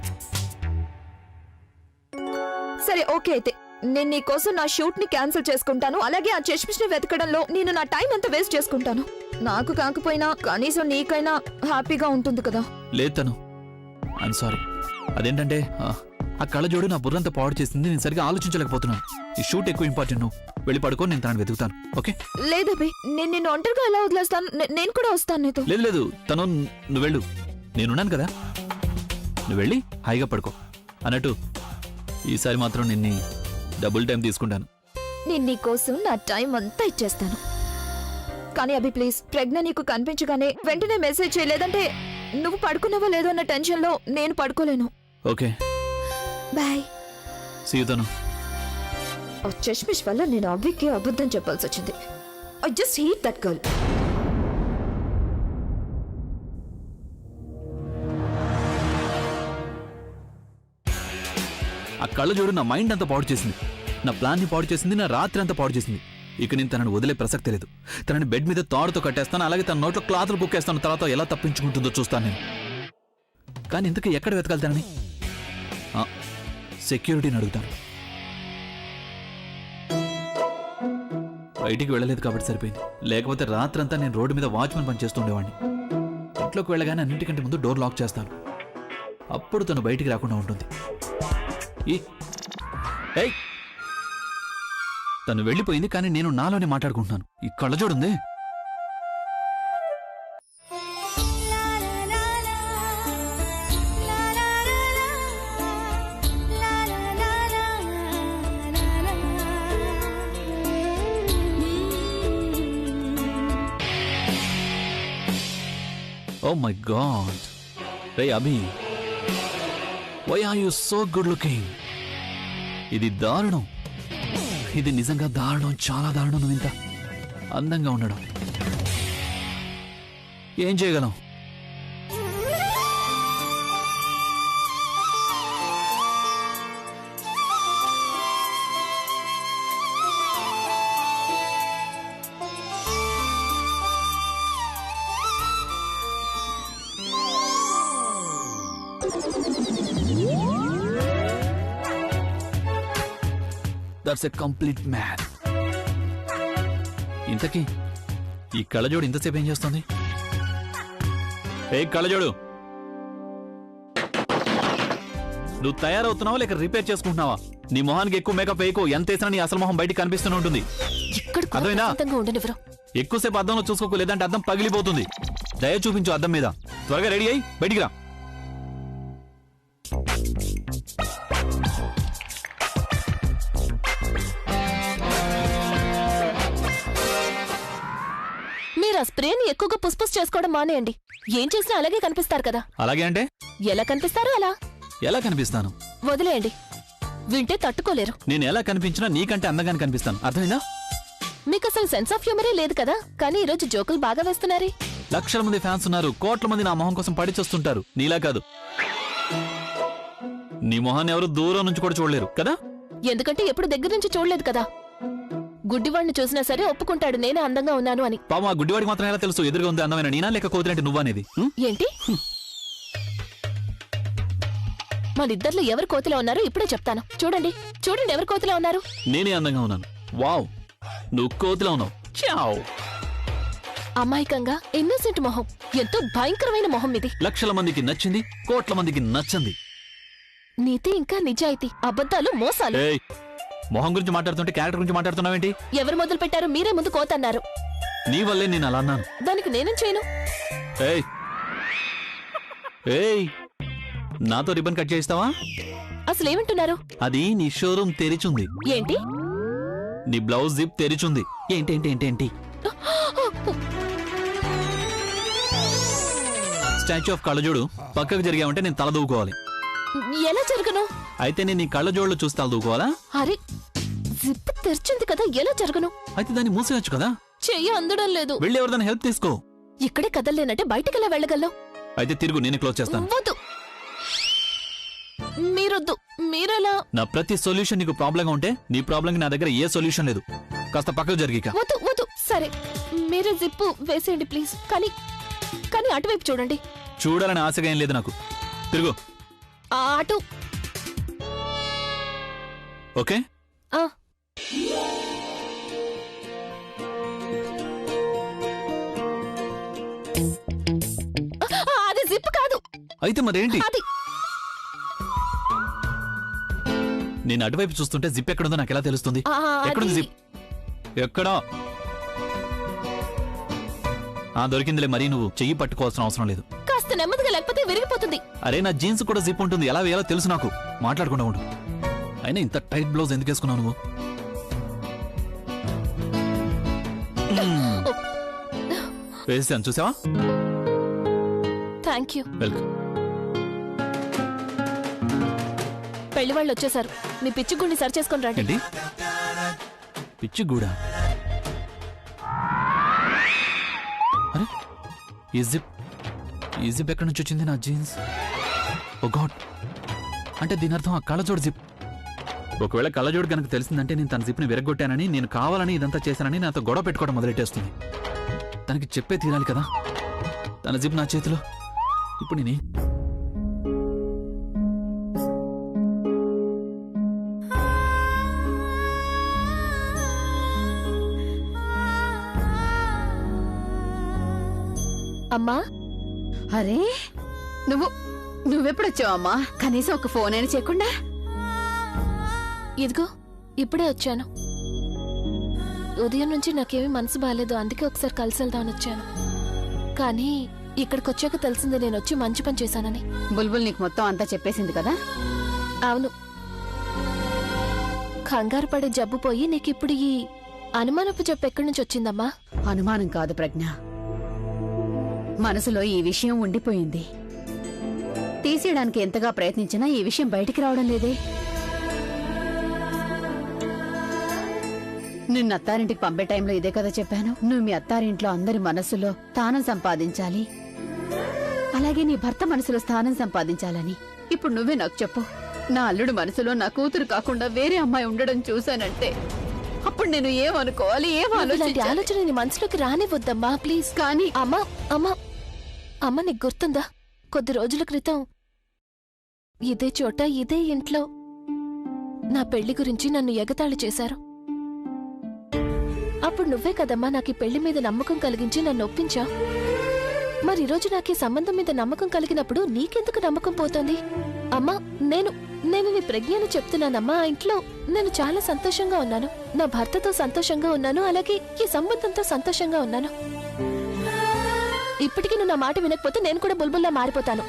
సరే, ఓకే అయితే నేను నీ కోసం నా షూట్ ని క్యాన్సిల్ చేసుకుంటాను. అలాగే ఆ చష్మిష్ ని వెతకడంలో నేను నా టైం అంతా వేస్ట్ చేసుకుంటాను. నాకు కాకపోయినా కనీసం నీకైనా హ్యాపీగా ఉంటుంది కదా. లేదు తను, ఐఎమ్ సారీ. అదేంటంటే ఆ కళ్ళజోడు నా బుర్రంతా పాడు చేసింది. నేను సరిగా ఆలోచించలేకపోతున్నాను. ఈ షూట్ ఎక్కువ ఇంపార్టెంట్. నువ్వు వెళ్ళి పడుకో, నేను తనని వెతుకుతాను. ఓకే? లేదబ్బి, నేను నిన్ను ఒంటరిగా ఎలా వదిలేస్తాను? నేను కూడా వస్తాను నీతో. లేదు లేదు, తను, నువ్వు వెళ్ళు, నేనున్నాను కదా. నువ్వు వెళ్ళి హాయిగా పడుకో. అన్నట్టు ఈసారి మాత్రం నిన్ను డబుల్ టైం తీసుకుంటాను. నేను నీకోసం నా టైం అంతా ఇచ్చేస్తాను. కానీ అభి ప్లీజ్, ప్రజ్ఞ నీకు కనిపించగానే వెంటనే మెసేజ్ చేయలేదంటే నువ్వు పడుకున్నావో లేదో అన్న టెన్షన్ లో నేను పడుకోలేను. Okay, bye. సీతను ఆ చష్మిష్ వల్ల నేను అవ్వికి అబద్ధం చెప్పాల్సి వచ్చింది. I just hate that girl. ఆ కళ్ళ చూడు నా మైండ్ అంతా పాడు చేసింది, నా ప్లాన్ ని పాడు చేసింది, నా రాత్రి అంతా పాడు చేసింది. ఇక నేను తనని వదిలే ప్రసక్తి లేదు. తనని బెడ్ మీద తాడుతో కట్టేస్తాను, అలాగే తన నోట్లో క్లాతులు బుక్కేస్తాను. తర్వాత ఎలా తప్పించుకుంటుందో చూస్తాను నేను. కానీ ఇంతకీ ఎక్కడ వెతకాలి తనని? సెక్యూరిటీని అడుగుతాను. బయటికి వెళ్ళలేదు కాబట్టి సరిపోయింది, లేకపోతే రాత్రంతా నేను రోడ్డు మీద వాచ్మెన్ పని చేస్తుండేవాడిని. ఇంట్లోకి వెళ్ళగానే అన్నింటికంటే ముందు డోర్ లాక్ చేస్తాను. అప్పుడు తను బయటికి రాకుండా ఉంటుంది. తను వెళ్ళిపోయింది, కానీ నేను నాలోనే మాట్లాడుకుంటున్నాను. ఈ కళ్ళజోడుంది. ఓ మై గాడ్, రే Abhi, why are you so good looking? ఇది దారుణం, ఇది నిజంగా దారుణం, చాలా దారుణం. నువ్వు ఇంత అందంగా ఉండడం ఏం చేయగలం? That's a complete man. ఇంతకీ ఈ కళ్ళజోడు ఇంతసేపు ఏం చేస్తుంది? ఏ కళ్ళజోడు, నువ్వు తయారవుతున్నావా లేక రిపేర్ చేసుకుంటున్నావా? నీ మొహానికి ఎక్కువ మేకప్ వేయకు, ఎంత వేసినా నీ అసలు మొహం బయటికి కనిపిస్తూనే ఉంటుంది. అర్థమైనా? ఎక్కువసేపు అద్దంలో చూసుకోకు, లేదంటే అద్దం పగిలిపోతుంది. దయ చూపించు అద్దం మీద. త్వరగా రెడీ అయ్యి బయటికి రా. మీరు ఆ స్ప్రేని ఎక్కువగా పుష్పుస్ చేసుకోవడం మానేయండి. ఏం చేసినా అలాగే కనిపిస్తారు కదా. అలాగే అంటే ఎలా కనిపిస్తారో అలా. ఎలా కనిపిస్తాను? వదిలేయండి, వింటే తట్టుకోలేరు. నేను ఎలా కనిపించినా నీకంటే అందంగానే కనిపిస్తాను. అర్థమైందా? మీకు అసలు సెన్స్ ఆఫ్ హ్యూమరే లేదు కదా. కానీ ఈరోజు జోకులు బాగా వేస్తున్నారే. లక్షల మంది ఫ్యాన్స్ ఉన్నారు, కోట్ల మంది నా మొహం కోసం పడిచొస్తుంటారు. నీలా కాదు, నీ మొహాన్ని ఎవరు దూరం నుంచి కూడా చూడలేరు కదా. ఎందుకంటే ఎప్పుడు దగ్గర నుంచి చూడలేదు కదా. గుడ్డివాడిని చూసినా సరే ఒప్పుకుంటాడు నేనే అందంగా ఉన్నాను అని. పాపం ఆ గుడ్డివాడికి మాత్రం ఎలా తెలుసు ఎదురుగా ఉంది అందమైన నేనా లేక కోతినట్టు నువ్వు అనేది? ఏంటి? మనిద్దర్లో ఎవరు కోతిలో ఉన్నారో ఇప్పుడే చెప్తాను. చూడండి చూడండి, ఎవరు కోతిలో ఉన్నారు. నేనే అందంగా ఉన్నాను. వావ్, నువ్వు కోతిలో ఉన్నావు. చావ్. అమాయకంగా ఇన్నోసెంట్ మొహం, ఎంతో భయంకరమైన మొహం ఇది. లక్షల మందికి నచ్చింది, కోట్ల మందికి నచ్చంది. నీతి ఇంకా నిజాయితీ, అబద్ధాలు, మోసాలు. ఏయ్, మొహం గురించి మాట్లాడుతుంటే క్యారెక్టర్ గురించి మాట్లాడుతున్నావేంటి? ఎవరు మొదలు పెట్టారు? మీరే ముందు కోతన్నారు. నీ వల్లే నేను అలా అన్నాను. దానికి నేనేం చేయను. ఏయ్ ఏయ్, నాతో రిబ్బన్ కట్ చేయిస్తావా? అసలు ఏమంటున్నారు? అది నీ షోరూమ్ తెరిచుంది. ఏంటి? నీ బ్లౌజ్ జిప్ తెరిచుంది. ఏంటి ఏంటి ఏంటి ఏంటి? స్టాచ్యూ ఆఫ్ కళ్ళజోడు పక్కకు జరిగామంటే నేను తల దూకోవాలి. ఎలా జరగను? అయితే నేను నీ కళ్ళజోడులో చూసి తల దూకోవాలా? అరే, జిప్ తెరిచింది కదా, ఎలా జరగను? అయితే దాన్ని మూసేయచ్చు కదా. చెయ్యి అందడం లేదు. వెళ్ళి ఎవరిదాన్ని హెల్ప్ తీసుకో. ఇక్కడే కదలలేనంటే బయటకెలా వెళ్ళగలను? అయితే తిరుగు, నేను క్లోజ్ చేస్తాను. వద్దు, మీరొద్దు. మీరెలా? నా ప్రతి సొల్యూషన్ నీకు ప్రాబ్లంగా ఉంటే నీ ప్రాబ్లంకి నా దగ్గర ఏ సొల్యూషన్ లేదు. కాస్త పక్కకు జరిగిక. వద్దు వద్దు. సరే, మీరే జిప్పు వేసేయండి ప్లీజ్. కానీ కానీ అటువైపు చూడండి. చూడాలని ఆశగా ఏం లేదు నాకు. తిరుగు. అటు. ఓకే. అది జిప్ కాదు. అయితే మరేంటి? అది నేను అటువైపు చూస్తుంటే జిప్ ఎక్కడుందో నాకు ఎలా తెలుస్తుంది? ఎక్కడుంది జిప్? ఎక్కడా? దొరికిందిలే. మరీ నువ్వు చెయ్యి పట్టుకోవాల్సిన అవసరం లేదు. కాస్త నెమ్మదిగా, లేకపోతే విరిగిపోతుంది. అరే, నా జీన్స్ కూడా జిప్ ఉంటుంది. ఎలా వేయాలో తెలుసు నాకు. మాట్లాడకుండా ఉండు. అయినా ఇంత టైట్ బ్లౌజ్ ఎందుకు వేసుకున్నావు నువ్వు? వేసాను, చూసావా? Thank you. వెల్కమ్. పెళ్లి వాళ్ళు వచ్చేసారు. మీ పిచ్చి గుండి సరి చేసుకొని రండి. ఏంటి పిచ్చి గూడా? అరే ఈ జిప్ ఎక్కడి నుంచి వచ్చింది? నా జీన్స్. ఓ గాడ్, అంటే దీని అర్థం ఆ కళ్ళజోడు జిప్. ఒకవేళ కళ్ళజోడు కనుక తెలిసిందంటే నేను తన జిప్ని విరగొట్టానని, నేను కావాలని ఇదంతా చేశానని నాతో గొడవ పెట్టుకోవడం మొదలెట్టేస్తుంది. తనకి చెప్పే తీరాలి కదా. తన జిప్ నా చేతిలో. ఇప్పుడు నేనే అమ్మా, అరే నువ్వెప్పుడొచ్చావు అమ్మా? కనీసం ఒక ఫోన్ అయినా చేయకుండా. ఇదిగో ఇప్పుడే వచ్చాను. ఉదయం నుంచి నాకేమీ మనసు బాగాలేదు, అందుకే ఒకసారి కలిసి వెళ్దామని వచ్చాను. కానీ ఇక్కడికి వచ్చాక తెలిసింది నేను వచ్చి మంచి పని చేశానని. బుల్బుల్ నీకు మొత్తం అంతా చెప్పేసింది కదా? అవును. కంగారు పడే జబ్బు పోయి నీకిప్పుడు ఈ అనుమానపు జబ్బు ఎక్కడి నుంచి వచ్చిందమ్మా? అనుమానం కాదు ప్రజ్ఞ, మనసులో ఈ విషయం ఉండిపోయింది. తీసేయడానికి ఎంతగా ప్రయత్నించినా ఈ విషయం బయటికి రావడం లేదే. నిన్ను అత్తారింటికి పంపే టైంలో ఇదే కదా చెప్పాను. నువ్వు మీ అత్తారింట్లో అందరి మనసులో స్థానం సంపాదించాలి, అలాగే నీ భర్త మనసులో స్థానం సంపాదించాలని. ఇప్పుడు నువ్వే నాకు చెప్పు, నా అల్లుడు మనసులో నా కూతురు కాకుండా వేరే అమ్మాయి ఉండడం చూశానంటే అప్పుడు నేను ఏమనుకోవాలి? ఇలాంటి ఆలోచన నీ మనసులోకి రానివ్వద్దమ్మా ప్లీజ్. కానీ అమ్మా అమ్మా అమ్మ, నీకు గుర్తుందా? కొద్ది రోజుల క్రితం ఇదే చోట ఇదే ఇంట్లో నా పెళ్లి గురించి నన్ను ఎగతాళి చేశారు. అప్పుడు నువ్వే కదమ్మా నాకు ఈ పెళ్లి మీద నమ్మకం కలిగించి నన్ను ఒప్పించా. మరి ఈరోజు నాకు ఈ సంబంధం మీద నమ్మకం కలిగినప్పుడు నీకెందుకు నమ్మకం పోతోంది? అమ్మా, నేను నీ ప్రజ్ఞను చెప్తున్నానమ్మా. ఆ ఇంట్లో నేను చాలా సంతోషంగా ఉన్నాను, నా భర్తతో సంతోషంగా ఉన్నాను, అలాగే ఈ సంబంధంతో సంతోషంగా ఉన్నాను. ఇప్పటికీ నువ్వు నా మాట వినకపోతే నేను కూడా బుల్బుల్లా మారిపోతాను.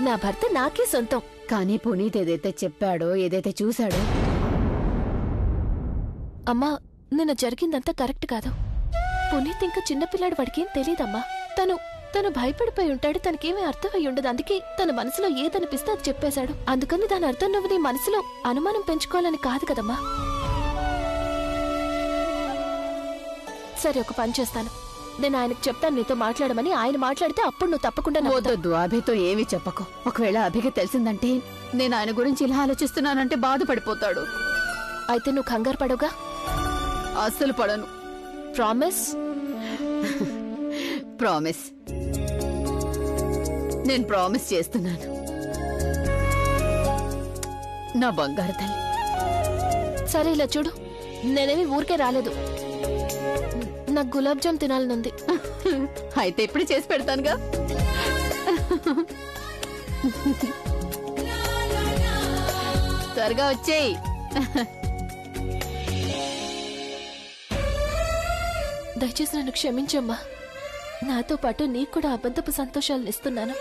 నా భర్త నాకే సొంతం. కానీ పునీత్ ఏదైతే చెప్పాడో, ఏదైతే చూశాడో. అమ్మా, నిన్న జరిగిందంతా కరెక్ట్ కాదు. పునీత్ ఇంకా చిన్నపిల్లాడు, వాడికేం తెలీదమ్మా. తను భయపడిపోయి ఉంటాడు, తనకేమీ అర్థమై ఉండదు. అందుకే తన మనసులో ఏదనిపిస్తే అది చెప్పేశాడు. అందుకని దాని అర్థం నువ్వు నీ మనసులో అనుమానం పెంచుకోవాలని కాదు కదమ్మా. సరే, ఒక పని చేస్తాను. నేను ఆయనకు చెప్తాను నీతో మాట్లాడమని. ఆయన మాట్లాడితే అప్పుడు నువ్వు తప్పకుండా వద్దొద్దు, అభితో ఏమీ చెప్పకు. ఒకవేళ అభికి తెలిసిందంటే నేను ఆయన గురించి ఇలా ఆలోచిస్తున్నానంటే బాధపడిపోతాడు. అయితే నువ్వు కంగారు పడవుగా? అస్సలు పడను. ప్రామిస్? ప్రామిస్. నేను ప్రామిస్ చేస్తున్నాను. నా బంగారు తల్లి. సరే, ఇలా చూడు, నేనేమి ఊరికే రాలేదు. నాకు గులాబ్ జామ్ తినాలనుంది. అయితే ఇప్పుడు చేసి పెడతానుగా. త్వరగా వచ్చేయి. దయచేసి నన్ను క్షమించమ్మా. నాతో పాటు నీకు కూడా అబద్ధపు సంతోషాలను ఇస్తున్నాను.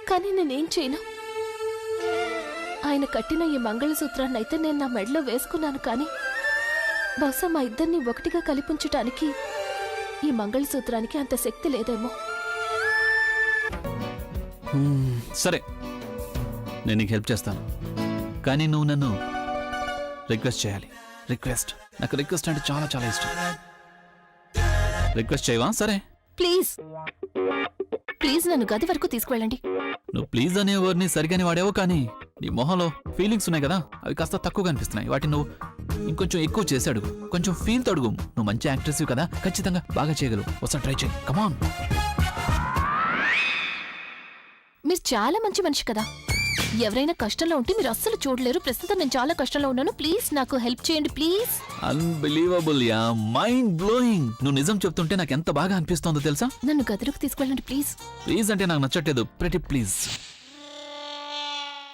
కానీ నేనేం చేయను. ఆయన కట్టిన ఈ మంగళసూత్రాన్ని అయితే నేను నా మెడలో వేసుకున్నాను. కానీ బహుశా మా ఇద్దరిని ఒకటిగా కలిపించటానికి ఈ మంగళసూత్రానికి అంత శక్తి లేదేమో. సరే, నేను నీకు హెల్ప్ చేస్తాను. కానీ నువ్వు నన్ను రిక్వెస్ట్ చేయాలి. రిక్వెస్ట్. నాకు రిక్వెస్ట్ అంటే చాలా చాలా ఇష్టం. రిక్వెస్ట్ చేయవా? సరే ప్లీజ్ ప్లీజ్ నన్ను గది వరకు తీసుకువెళ్ళండి. నువ్వు ప్లీజ్ అనే వర్డ్ని సరిగానే వాడావు, కానీ నీ మొహంలో ఫీలింగ్స్ ఉన్నాయి కదా, అవి కాస్త తక్కువగా అనిపిస్తున్నాయి. వాటిని నువ్వు ఇంకొంచెం ఎక్కువ చేసి అడుగు. కొంచెం ఫీల్ తో అడుగు. నువ్వు మంచి యాక్ట్రెస్ కదా, ఖచ్చితంగా బాగా చేయగలవు. ఒకసారి ట్రై చేయి. కమాన్. మీరు చాలా మంచి మనిషి కదా. ఎవరైనా కష్టంలో ఉంటే మీరు అస్సలు చూడలేరు. ప్రస్తుతం నేను చాలా కష్టంలో ఉన్నాను. ప్లీజ్ నాకు హెల్ప్ చేయండి please. Unbelievable yeah, mind blowing. నువ్వు నిజం చెప్తుంటే నాకు ఎంత బాగా అనిపిస్తోందో తెలుసా. నన్ను గదిలోకి తీసుకెళ్ళండి ప్లీజ్. ప్లీజ్ అంటే నాకు నచ్చట్లేదు. Pretty please.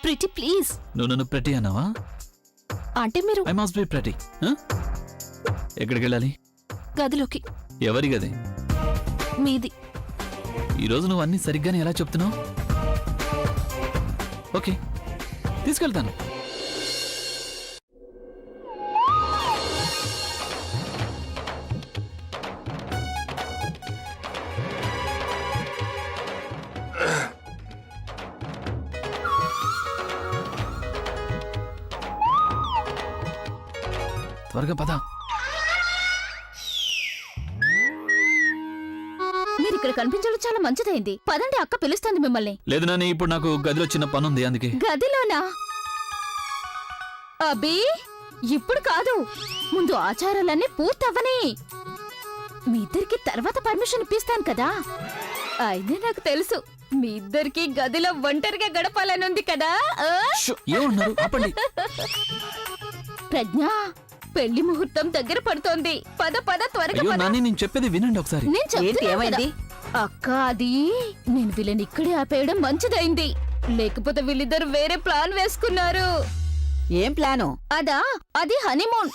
Pretty please. నువ్వు నన్ను ప్రెటీ అన్నావా? అంటే మీరు ఐ మస్ట్ బి ప్రెటీ. ఎక్కడికి వెళ్ళాలి? గదిలోకి. ఎవరి గది? మీది. ఈరోజు నువ్వు అన్ని సరిగ్గానే ఎలా చెప్తున్నావు? ఓకే, తీసుకెళ్తాను. త్వరగా పద. మీరు ఇక్కడ కనిపించడం చాలా మంచిదైంది. పదండి, అక్క పిలుస్తుంది మిమ్మల్ని. లేదు నాని, ఇప్పుడు నాకు గదిలో చిన్న పని ఉంది, అందుకే. గదిలోనా? అబ్బి, ఇప్పుడు కాదు, ముందు ఆచారాలన్నీ పూర్తవని. మీ ఇద్దరికి తర్వాత పర్మిషన్ ఇప్పిస్తాను కదా. అయినా నాకు తెలుసు, మీ ఇద్దరికి గదిలో ఒంటరిగా గడపాలని ఉంది కదా. షో, ఏమన్నారు? ఆపండి. ప్రజ్ఞ, పెళ్లి ముహూర్తం దగ్గర పడుతోంది. పద పద, త్వరగా అయ్యో పద. నాని, నేను చెప్పేది వినండి ఒకసారి. నేను చెప్తున్నాను కదా. అక్క, అది నేను వీళ్ళని ఇక్కడే ఆపేయడం మంచిదైంది. లేకపోతే వీళ్ళిద్దరు వేరే ప్లాన్ వేసుకున్నారు. ఏం ప్లాను? అది హనీమూన్.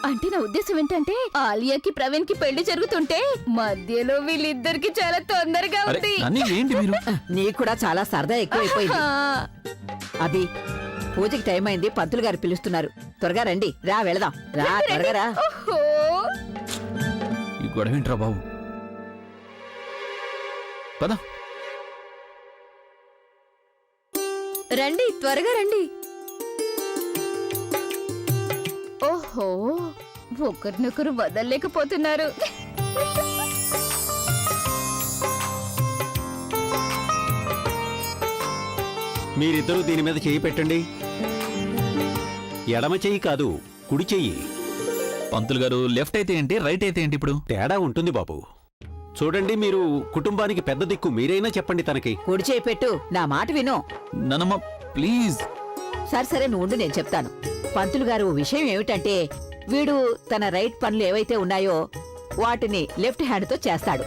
అంటే నా ఉద్దేశం ఏంటంటే, ఆలియాకి ప్రవీణ్ కి పెళ్లి జరుగుతుంటే మధ్యలో వీళ్ళిద్దరికి చాలా తొందరగా అరే ఉంది. నాని, ఏంటి మీరు? నీకు కూడా చాలా సరదా ఎక్కువైపోయింది. అభి, పూజకి టైం అయింది, పంతులు గారు పిలుస్తున్నారు. త్వరగా రండి, రా వెళదాం. రా త్వరగా రా. ఓహో, ఈ గొడవ ఏంట్రా బాబు? పద. రండి, త్వరగా రండి. ఓహో, ఒకరినొకరు వదలలేకపోతున్నారు. మీరిద్దరూ దీని మీద చెయ్యి పెట్టండి. ఎడమ చెయ్యి కాదు, కుడి చెయ్యి. పంతులు గారు, లెఫ్ట్ అయితే ఏంటి, రైట్ అయితే ఏంటి? ఇప్పుడు తేడా ఉంటుంది బాబు. చూడండి, మీరు కుటుంబానికి పెద్ద దిక్కు, మీరైనా చెప్పండి తనకి. కుడి చేయి పెట్టు, నా మాట విను. నానమ్మ ప్లీజ్. సరే సరే, నువ్వు ఉండు, నేను చెప్తాను. పంతులు గారు, విషయం ఏమిటంటే, వీడు తన రైట్ పనులు ఏవైతే ఉన్నాయో వాటిని లెఫ్ట్ హ్యాండ్తో చేస్తాడు.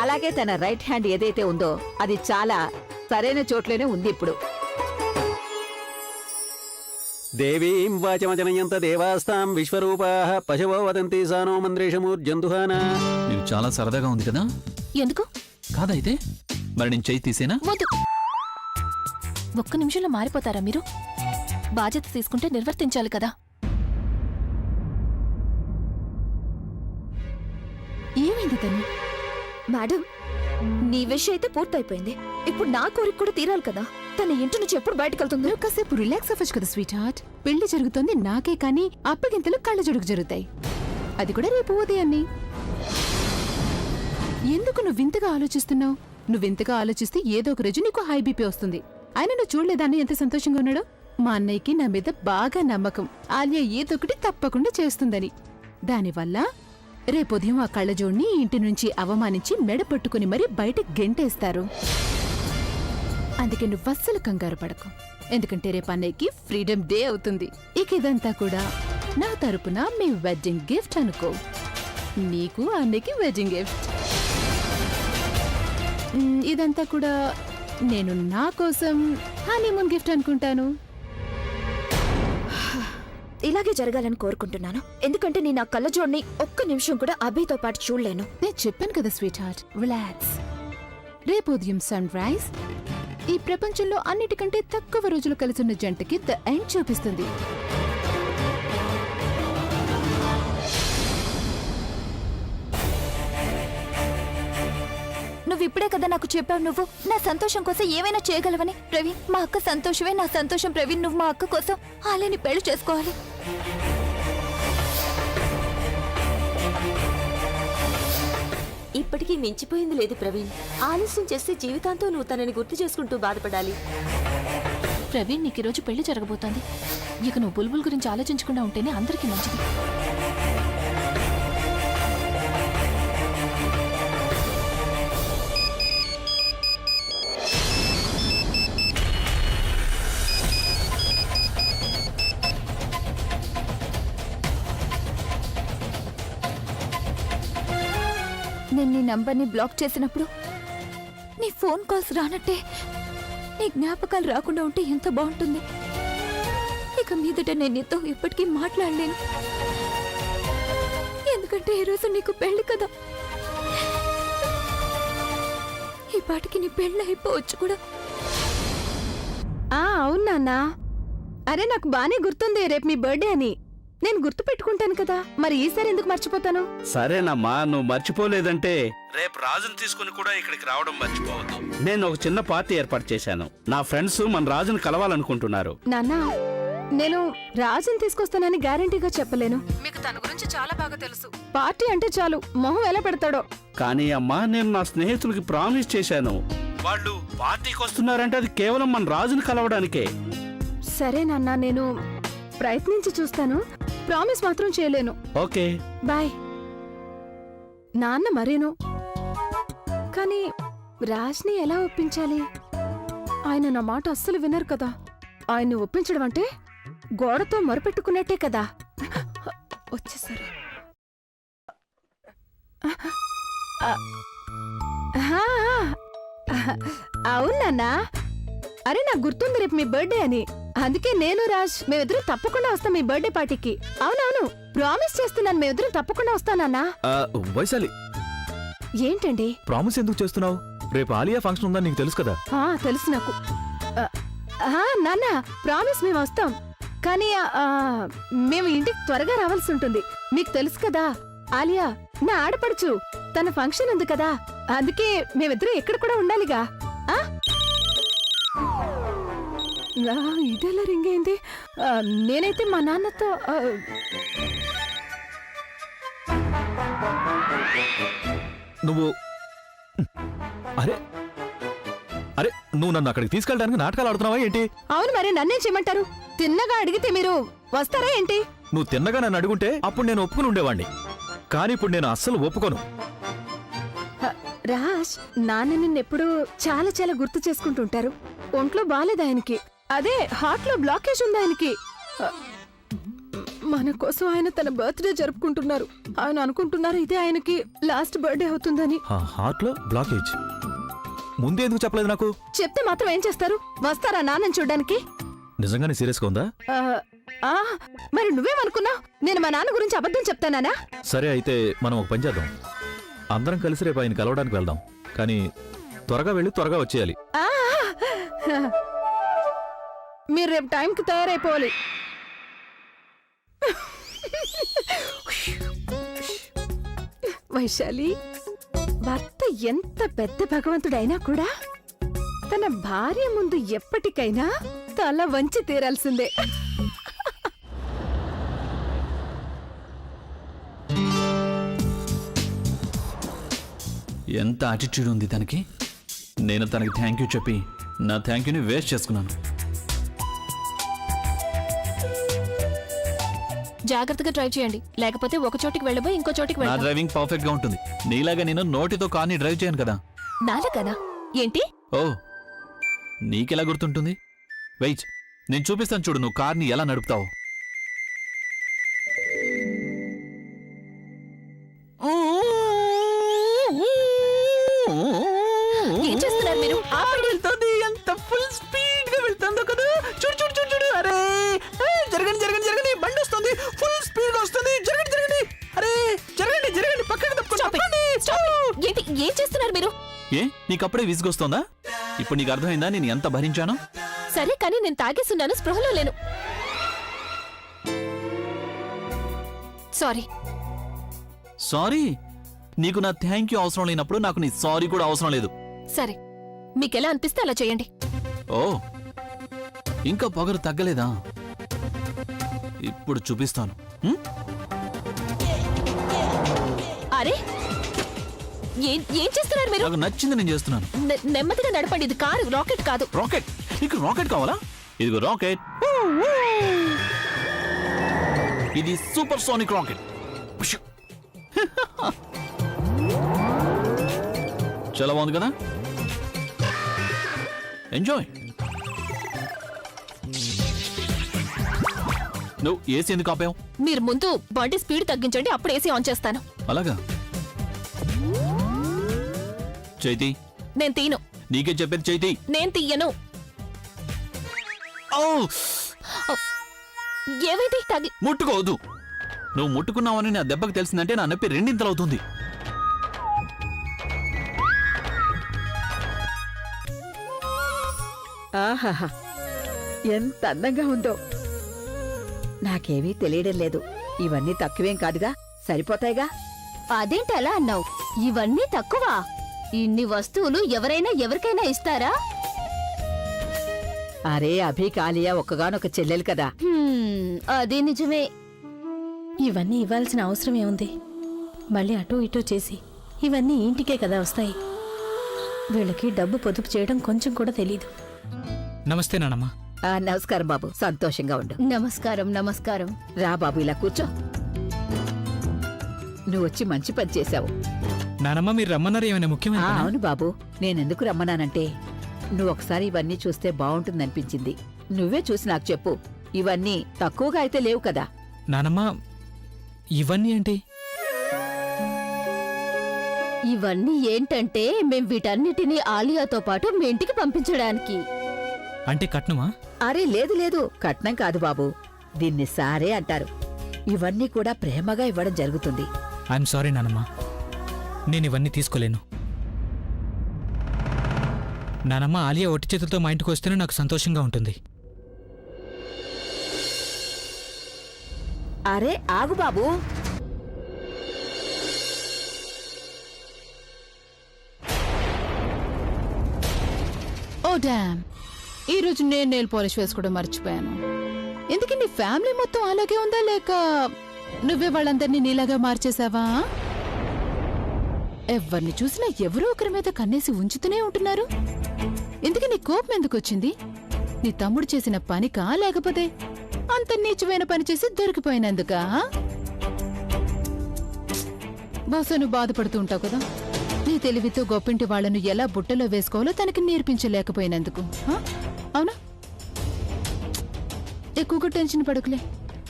అలాగే తన రైట్ హ్యాండ్ ఏదైతే ఉందో అది చాలా సరైన చోట్లోనే ఉంది ఇప్పుడు. దేవీం వాచమజనయంత దేవాస్తాం విశ్వరూపాః పశవో వదంతి సానో మంద్రేషమూర్జంతుహానా. నీకు చాలా సరదాగా ఉంది కదా? ఎందుకు? కాదైతే మరి నేను చెయ్యి తీసేనా? వద్దు. ఒక్క నిమిషంలో మారిపోతారా మీరు? బాధ్యత తీసుకుంటే నిర్వర్తించాలి కదా. ఏమైంది తను? మేడం, నీ విషయం అయితే పూర్తయిపోయింది. ఇప్పుడు నా కోరిక కూడా తీరాలి కదా. తన ఇంటి నుంచి ఎప్పుడు బయటకు వెళ్తుంది? నువ్వు కాసేపు రిలాక్స్ అవ్వచ్చు కదా స్వీట్ హార్ట్. పెళ్లి జరుగుతోంది నాకే, కానీ అప్పగింతలు కళ్ళ జడుగు జరుగుతాయి. అది కూడా రేపు ఉదయాన్నే. ఎందుకు నువ్వు వింతగా ఆలోచిస్తున్నావు? నువ్వు వింతగా ఆలోచిస్తే ఏదో ఒక రోజు నీకు హై బీపీ వస్తుంది. ఆయన నువ్వు చూడలేదా అన్నయ్య ఎంత సంతోషంగా ఉన్నాడో? మా అన్నయ్యకి నా మీద బాగా నమ్మకం, ఆలియా ఏదొకటి తప్పకుండా చేస్తుందని. దానివల్ల రేపుదయం ఆ కళ్ళజోడిని ఇంటి నుంచి అవమానించి మెడ పట్టుకుని మరీ బయట గెంటేస్తారు. అందుకే నువ్వు అస్సలు కంగారు పడకు, ఎందుకంటే రేపు అన్నయ్యకి ఫ్రీడమ్ డే అవుతుంది. ఇక ఇదంతా కూడా నా తరపున మీ వెడ్డింగ్ గిఫ్ట్ అనుకో. నీకు అన్నయ్యకి వెడ్డింగ్ గిఫ్ట్. ఇదంతా కూడా నేను నా కోసం హనీమూన్ గిఫ్ట్ అనుకుంటాను. ఇలాగే జరగాలని కోరుకుంటున్నాను. ఎందుకంటే నేను ఆ కళ్ళజోడిని ఒక్క నిమిషం కూడా అభితో పాటు చూడలేను. నేను చెప్పాను కదా స్వీట్ హార్ట్, రిలాక్స్. రేపు ఉదయం సన్ రైజ్ ఈ ప్రపంచంలో అన్నిటికంటే తక్కువ రోజులు కలిసిన జంటకి ద ఎండ్ చూపిస్తుంది. నువ్వు ఇప్పుడే కదా నాకు చెప్పావు, నువ్వు నా సంతోషం కోసం ఏమైనా చేయగలవని. ప్రవీణ్, మా అక్క సంతోషమే నా సంతోషం. ప్రవీణ్, నువ్వు మా అక్క కోసం ఆలియాని పెళ్లి చేసుకోవాలి. ఇప్పటికీ మించిపోయింది లేదు ప్రవీణ్. ఆలస్యం చేస్తే జీవితాంతో నువ్వు తనని గుర్తు చేసుకుంటూ బాధపడాలి. ప్రవీణ్, నీకు ఈరోజు పెళ్లి జరగబోతోంది. ఇక నువ్వు బుల్బుల్ గురించి ఆలోచించకుండా ఉంటేనే అందరికీ మంచిది. నేను నీ నంబర్ని బ్లాక్ చేసినప్పుడు నీ ఫోన్ కాల్స్ రానట్టే నీ జ్ఞాపకాలు రాకుండా ఉంటే ఎంత బాగుంటుంది. ఇక మీదట నేను నీతో ఎప్పటికీ మాట్లాడలేను, ఎందుకంటే ఈరోజు నీకు పెళ్లి కదా. ఈ పాటికి నీ పెళ్ళి అయిపోవచ్చు కూడా. అవును నాన్నా. అరే, నాకు బానే గుర్తుంది రేపు మీ బర్త్డే అని. నేను గుర్తు పెట్టుకుంటాను కదా, మరి ఈసారి ఎందుకు మర్చిపోతాను? సరేనమ్మా, నువ్వు మర్చిపోలేదంటే రేపు రాజును తీసుకుని కూడా ఇక్కడికి రావడం మర్చిపోవద్దు. నేను ఒక చిన్న పార్టీ ఏర్పాటు చేశాను. నా ఫ్రెండ్స్ మన రాజును కలవాలనుకుంటున్నారు. నాన్నా, నేను రాజుని తీసుకొస్తానని గ్యారంటీగా చెప్పలేను. మీకు తన గురించి చాలా బాగా తెలుసు. పార్టీ అంటే చాలు మొహం ఎలా పెడతాడో. కానీ అమ్మా నేను నా స్నేహితులకి ప్రామిస్ చేశాను. వాళ్ళు పార్టీకి వస్తున్నారంటే అది కేవలం మన రాజుని కలవడానికే. సరే నాన్న, నేను ప్రయత్నించి చూస్తాను. ప్రామిస్ మాత్రం చేయలేను. Okay bye. నాన్న మరేను. కానీ రాజ్ని ఎలా ఒప్పించాలి? ఆయన నా మాట అస్సలు వినరు కదా. ఆయన్ని ఒప్పించడం అంటే గోడతో మొరపెట్టుకున్నట్టే కదా. వచ్చేసరి అవునన్నా. అరే నాకు గుర్తుంది రేపు మీ బర్త్డే అని. అందుకే నేను రాజ్ మేమిద్దరం తప్పకుండా వస్తాం మీ బర్త్డే పార్టీకి. అవునవును, ప్రామిస్ చేస్తున్నాను, మేమిద్దరం తప్పకుండా వస్తానన్నా. వైశాలి, ఏంటండి ప్రామిస్ ఎందుకు చేస్తున్నావు? రేపు ఆలియా ఫంక్షన్ ఉందని నీకు తెలుసు కదా. తెలుసు నాకు. నాన్న ప్రామిస్ మేము వస్తాం, కానీ మేము ఇంటికి త్వరగా రావాల్సి ఉంటుంది. మీకు తెలుసు కదా, ఆలియా నా ఆడపడుచు, తన ఫంక్షన్ ఉంది కదా. అందుకే మేమిద్దరం ఎక్కడ కూడా ఉండాలిగా. ఇదెలా రింగ్ అయింది? నేనైతే మా నాన్నతో నువ్వు అరే అరే నువ్వు నన్ను అక్కడికి తీసుకెళ్ళడానికి నాటకాలు ఆడుతున్నావా ఏంటి? అవును, మరి నన్నేం చేయమంటారు? తిన్నగా అడిగితే మీరు వస్తారా ఏంటి? నువ్వు తిన్నగా నన్ను అడుగుంటే అప్పుడు నేను ఒప్పుకుని ఉండేవాణ్ణి, కానీ ఇప్పుడు నేను అస్సలు ఒప్పుకోను. రాజ్, నాన్న నిన్నెప్పుడు చాలా చాలా గుర్తు చేసుకుంటుంటారు. ఒంట్లో బాలేదు ఆయనకి, అదే హార్ట్ లో బ్లాకేజ్ ఉంది ఆయనకి. మన కోసం ఆయన తన బర్త్డే జరుపుకుంటున్నారు. ఆయన అనుకుంటున్నారు ఇదే ఆయనకి లాస్ట్ బర్త్డే అవుతుందని. హార్ట్ లో బ్లాకేజ్ ముందే ఎందుకు చెప్పలేదు నాకు? చెప్తే మాత్రం ఏం చేస్తారు? వస్తారా నాన్నని చూడ్డానికి? నిజంగానే సీరియస్ గా ఉందా? మరి నువ్వేమనుకున్నావు? నేను మా నాన్న గురించి అబద్ధం చెప్తానా? సరే, అయితే మనం ఒక పని చేద్దాం. అందరం కలిసి రేపు ఆయన కలవడానికి వెళ్దాం, కానీ త్వరగా వెళ్ళి త్వరగా వచ్చేయాలి. మీరు రేపు టైంకి తయారైపోవాలి. వైశాలి, భర్త ఎంత పెద్ద భగవంతుడైనా కూడా తన భార్య ముందు ఎప్పటికైనా తల వంచి తీరాల్సిందే. ఎంత యాటిట్యూడ్ ఉంది తనకి. నేను తనకి థ్యాంక్ యూ చెప్పి నా థ్యాంక్ యూని వేస్ట్ చేసుకున్నాను. జాగ్రత్తగా డ్రైవ్ చేయండి, లేకపోతే ఒక చోటికి వెళ్ళబోయి ఇంకో చోటికి నా వెళ్ళాలి. డ్రైవింగ్ పర్ఫెక్ట్ గా ఉంటుంది. నీలాగా నేను నోటితో కార్ని డ్రైవ్ చేయను కదా. నాలుగనా ఏంటి? ఓ, నీకెలా గుర్తుంటుంది? వెయిట్, నేను చూపిస్తాను చూడు నువ్వు కార్ని ఎలా నడుపుతావు. ఏం చేస్తున్నారు మీరు? వెళ్తుంది, ఎంత ఫుల్ స్పీడ్ గా వెళ్తుందో కదా. చూడు చూడు చూడు చూడు. అరే జరగండి జరగండి జరగండి, బండి వస్తుంది, ఫుల్ స్పీడ్ వస్తుంది. జరగండి జరగండి, అరే జరగండి జరగండి, పక్కన తప్పండి. ఏంటి ఏం చేస్తున్నారు మీరు? ఏ, నీకప్పుడే విసుగొస్తోందా? ఇప్పుడు నీకు అర్థమైందా నేను ఎంత భరించాను? సరే, కానీ నేను తాగేస్తున్నాను, స్పృహలో లేను. సారీ. సారీ? నీకు నా థ్యాంక్ యూ అవసరం లేనప్పుడు నాకు నీ సారీ కూడా అవసరం లేదు. సరే, మీకెలా అనిపిస్తే అలా చేయండి. ఓ, ఇంకా పొగరు తగ్గలేదా? ఇప్పుడు చూపిస్తాను. అరే ఏం చేస్తున్నారు మీరు? నాకు నచ్చింది నేను చేస్తున్నాను. నెమ్మదిగా నడపండి, ఇది కారు, రాకెట్ కాదు. రాకెట్? నీకు రాకెట్ కావాలా? ఇదిగో రాకెట్. ఇది సూపర్ సోనిక్ రాకెట్. చాలా బాగుంది కదా. ఎంజాయ్. నువ్వు ఏసీ ఎందుకు ఆపావు? మీరు ముందు బండి స్పీడ్ తగ్గించండి, అప్పుడు ఏసీ ఆన్ చేస్తాను. అలాగా? చైతి, నేను తీను. నీకే చెప్పేది చైతి. నేను తీయను. ఏమైంది? తగి ముట్టుకోవద్దు. నువ్వు ముట్టుకున్నావని నా దెబ్బకు తెలిసిందంటే నా నొప్పి రెండింతలవుతుంది. ఆహాహా, ఎంత అందంగా ఉందో. నాకేమీ తెలియడం లేదు. ఇవన్నీ తక్కువేం కాదుగా, సరిపోతాయిగా. అదేంటి అలా అన్నావు? ఇవన్నీ తక్కువ? ఇన్ని వస్తువులు ఎవరైనా ఎవరికైనా ఇస్తారా? అరే అభికి ఆలియా ఒక్కగానొక చెల్లెలు కదా. అది నిజమే. ఇవన్నీ ఇవ్వాల్సిన అవసరం ఏముంది? మళ్ళీ అటూ ఇటూ చేసి ఇవన్నీ ఇంటికే కదా వస్తాయి. వీళ్ళకి డబ్బు పొదుపు చేయడం కొంచెం కూడా తెలీదు. నమస్తే నానమ్మ. నమస్కారం బాబు, సంతోషంగా ఉండు. నమస్కారం. నమస్కారం. రా బాబు, ఇలా కూర్చో. నువ్వు వచ్చి మంచి పని చేశావు. నానమ్మ మీరు రమ్మన్నారు, ఏమైనా ముఖ్యమైన అవును బాబు, నేనెందుకు రమ్మన్నానంటే నువ్వు ఒకసారి ఇవన్నీ చూస్తే బాగుంటుందనిపించింది. నువ్వే చూసి నాకు చెప్పు. ఇవన్నీ తక్కువగా అయితే లేవు కదా? నానమ్మ ఇవన్నీ ఏంటి? ఇవన్నీ ఏంటంటే మేం వీటన్నిటినీ ఆలియాతో పాటు మీ ఇంటికి పంపించడానికి. అంటే కట్నమా? అరే లేదు లేదు, కట్నం కాదు బాబు, దీన్ని సారే అంటారు. ఇవన్నీ కూడా ప్రేమగా ఇవ్వడం జరుగుతుంది. ఐఎమ్ సారీ నానమ్మ, నేను ఇవన్నీ తీసుకోలేను. నానమ్మ ఆలియా ఒట్టి చేతులతో మా ఇంటికి వస్తేనే నాకు సంతోషంగా ఉంటుంది. అరే ఆగు బాబు. ఓ డామ్, ఈ రోజు నేను నెయిల్ పాలిష్ వేసుకోవడం మర్చిపోయాను. ఎందుకు నీ ఫ్యామిలీ మొత్తం అలాగే ఉందా, లేక నువ్వే వాళ్ళందరినీ నీలాగా మార్చేసావా? ఎవరిని చూసినా ఎవరో ఒకరి మీద కన్నేసి ఉంచుతూనే ఉంటున్నారు. ఎందుకు నీ కోపం ఎందుకు వచ్చింది? నీ తమ్ముడు చేసిన పనికా, లేకపోతే అంత నీచమైన పని చేసి దొరికిపోయినందుకా? బహుశా నువ్వు బాధపడుతూ ఉంటావు కదా, నీ తెలివితో గొప్పింటి వాళ్లను ఎలా బుట్టలో వేసుకోవాలో తనకి నేర్పించలేకపోయినందుకు. అవునా? ఎక్కువగా టెన్షన్ పడుకులే.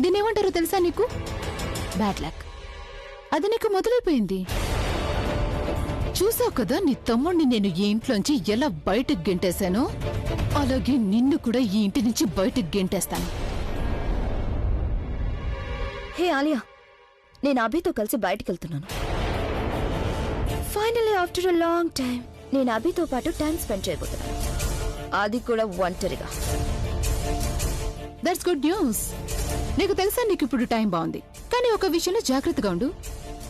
దీన్నేమంటారో తెలుసా నీకు? Bad luck. అది నీకు మొదలైపోయింది. చూసావు కదా నీ తమ్ముడిని నేను ఈ ఇంట్లోంచి ఎలా బయటకు గెంటేశానో, అలాగే నిన్ను కూడా ఈ ఇంటి నుంచి బయటకు గెంటేస్తాను. హే ఆలియా, నేను అభితో కలిసి బయటకెళ్తున్నాను. Finally after a long time నేను అభితో పాటు టైం స్పెండ్ చేయబోతున్నాను, అది కూడా ఒంటరిగా. That's good news. నీకు తెలుసా, నీకు ఇప్పుడు టైం బాగుంది. కానీ ఒక విషయంలో జాగ్రత్తగా ఉండు.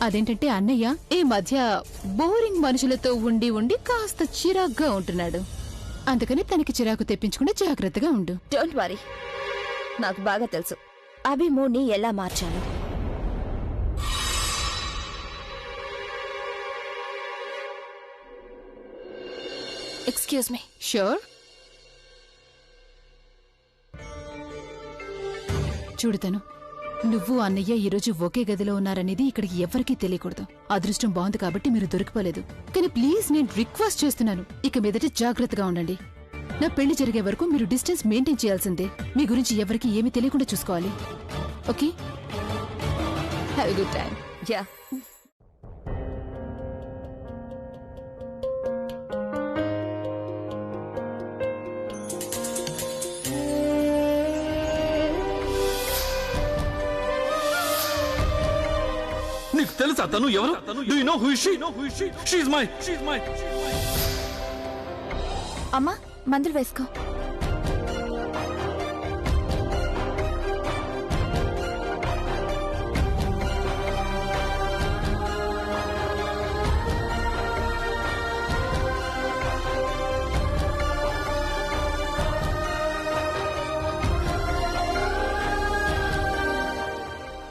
అదేంటంటే అన్నయ్య ఈ మధ్య బోరింగ్ మనుషులతో ఉండి ఉండి కాస్త చిరాగ్గా ఉంటున్నాడు. అందుకని తనకి చిరాకు తెప్పించకుండా జాగ్రత్తగా ఉండు. డోంట్ వరీ, నాకు బాగా తెలుసు అభి మూడ్ని ఎలా మార్చాను. Excuse me. షూర్. చూడుతాను, నువ్వు అన్నయ్య ఈరోజు ఒకే గదిలో ఉన్నారనేది ఇక్కడికి ఎవ్వరికీ తెలియకూడదు. అదృష్టం బాగుంది కాబట్టి మీరు దొరికిపోలేదు. కానీ ప్లీజ్ నేను రిక్వెస్ట్ చేస్తున్నాను, ఇక మీదట జాగ్రత్తగా ఉండండి. నా పెళ్లి జరిగే వరకు మీరు డిస్టెన్స్ మెయింటైన్ చేయాల్సిందే. మీ గురించి ఎవరికి ఏమీ తెలియకుండా చూసుకోవాలి. Okay? Have a good time. Yeah. నీకు తెలుసా తను ఎవరు? Do you know who is she? She is my. అమ్మా, మందులు వేసుకో.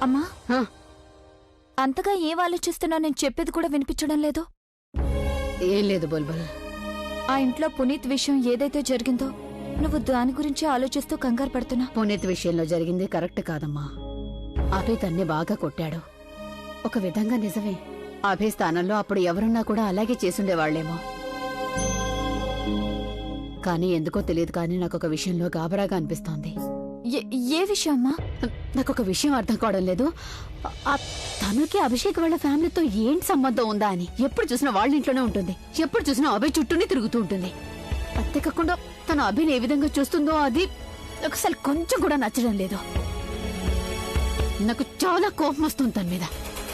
అమ్మా, అంతగా ఏం ఆలోచిస్తున్నా నేను చెప్పేది కూడా వినిపించడం లేదు. ఏం లేదు బుల్బుల్. ఆ ఇంట్లో పునీత్ విషయం ఏదైతే జరిగిందో నువ్వు దాని గురించి ఆలోచిస్తూ కంగారు పడుతున్నా. పునీత్ విషయంలో జరిగింది కరెక్ట్ కాదమ్మా. అభయ్ తన్ని బాగా కొట్టాడు. ఒక విధంగా నిజమే. అభయ్ స్థానంలో అప్పుడు ఎవరున్నా కూడా అలాగే చేసుండేవాళ్లేమో. కానీ ఎందుకో తెలియదు, కానీ నాకొక విషయంలో గాబరాగా అనిపిస్తోంది. ఏ విషయం అమ్మా? నాకొక విషయం అర్థం కావడం లేదు. తనకి అభిషేక్ వాళ్ళ ఫ్యామిలీతో ఏంటి సంబంధం ఉందా అని. ఎప్పుడు చూసినా వాళ్ళ ఇంట్లోనే ఉంటుంది, ఎప్పుడు చూసినా అభయ్ చుట్టూనే తిరుగుతూ ఉంటుంది. అంతేకాకుండా తను అభిని ఏ విధంగా చూస్తుందో అది నాకు అసలు కొంచెం కూడా నచ్చడం లేదు. నాకు చాలా కోపం వస్తుంది తన మీద.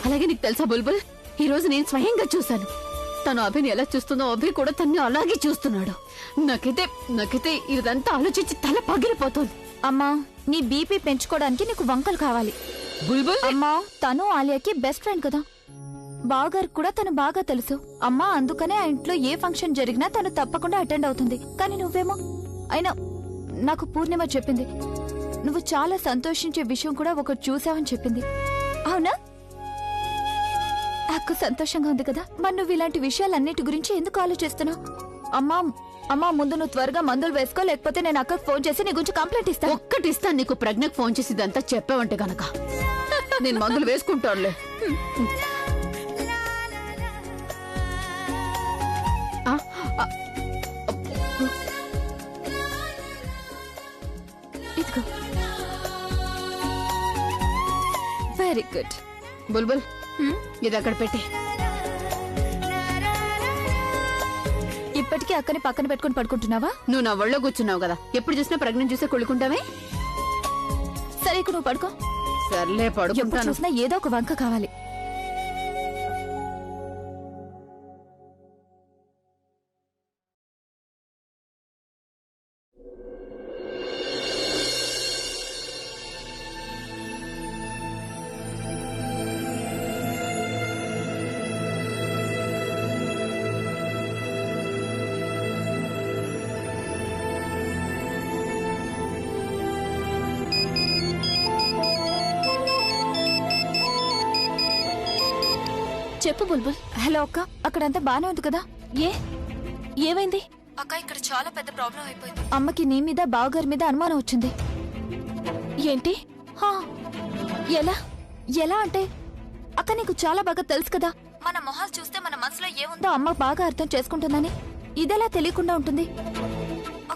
అలాగే నీకు తెలుసా బుల్బుల్, ఈ రోజు నేను స్వయంగా చూశాను. తను అభిని ఎలా చూస్తుందో అభి కూడా తన్ని అలాగే చూస్తున్నాడు. నాకైతే ఇదంతా ఆలోచించి తల పగిలిపోతుంది. అమ్మా, నీ బీపీ పెంచుకోవడానికి నీకు వంకలు కావాలి. బుల్బుల్ అమ్మా, తను ఆలియాకి బెస్ట్ ఫ్రెండ్ కదా. బావగారికి కూడా తను బాగా తెలుసు. అమ్మా, అందుకనే ఆ ఇంట్లో ఏ ఫంక్షన్ జరిగినా తను తప్పకుండా అటెండ్ అవుతుంది. కానీ నువ్వేమో అయినా నాకు పూర్ణిమ చెప్పింది. నువ్వు చాలా సంతోషించే విషయం కూడా ఒకటి చూసావని చెప్పింది. అవునా? నాకు సంతోషంగా ఉంది కదా. మరి నువ్వు ఇలాంటి విషయాలన్నిటి గురించి ఎందుకు ఆలోచిస్తున్నావు? అమ్మా ముందు నువ్వు త్వరగా మందులు వేసుకో, లేకపోతే నేను అక్కకు ఫోన్ చేసి నీ గురించి కంప్లైంట్ ఇస్తాను. ఒక్కటిస్తాను నీకు. ప్రజ్ఞకు ఫోన్ చేసి ఇదంతా చెప్పావంటే గనక నేను మందులు వేసుకుంటానులే. ఇదిగో. Very good. బుల్బుల్, ఇది అక్కడ పెట్టి. ఇప్పటికీ అక్కని పక్కన పెట్టుకుని పడుకుంటున్నావా? నువ్వు నా ఒళ్ళో కూర్చున్నావు కదా, ఎప్పుడు చూసినా ప్రజ్ఞను చూసే కొడుకుంటావే. సరే, ఇక్కడ నువ్వు పడుకో. సర్లే, ఎప్పుడు పడుకుంటాను. చూసినా ఏదో ఒక వంక కావాలి. చెప్పు బుల్బుల్. హలో అక్క, అక్కడంతా బానే ఉంది కదా? ఏమైంది? అక్క, ఇక్కడ చాలా పెద్ద ప్రాబ్లం అయిపోయింది. అమ్మకి నీ మీద బావగారి మీద అనుమానం వచ్చింది. ఏంటి? ఎలా? ఎలా అంటే అక్క, నీకు చాలా బాగా తెలుసు కదా, మన మొహాలు చూస్తే మన మనసులో ఏముందో అమ్మ బాగా అర్థం చేసుకుంటుందని. ఇదెలా తెలియకుండా ఉంటుంది?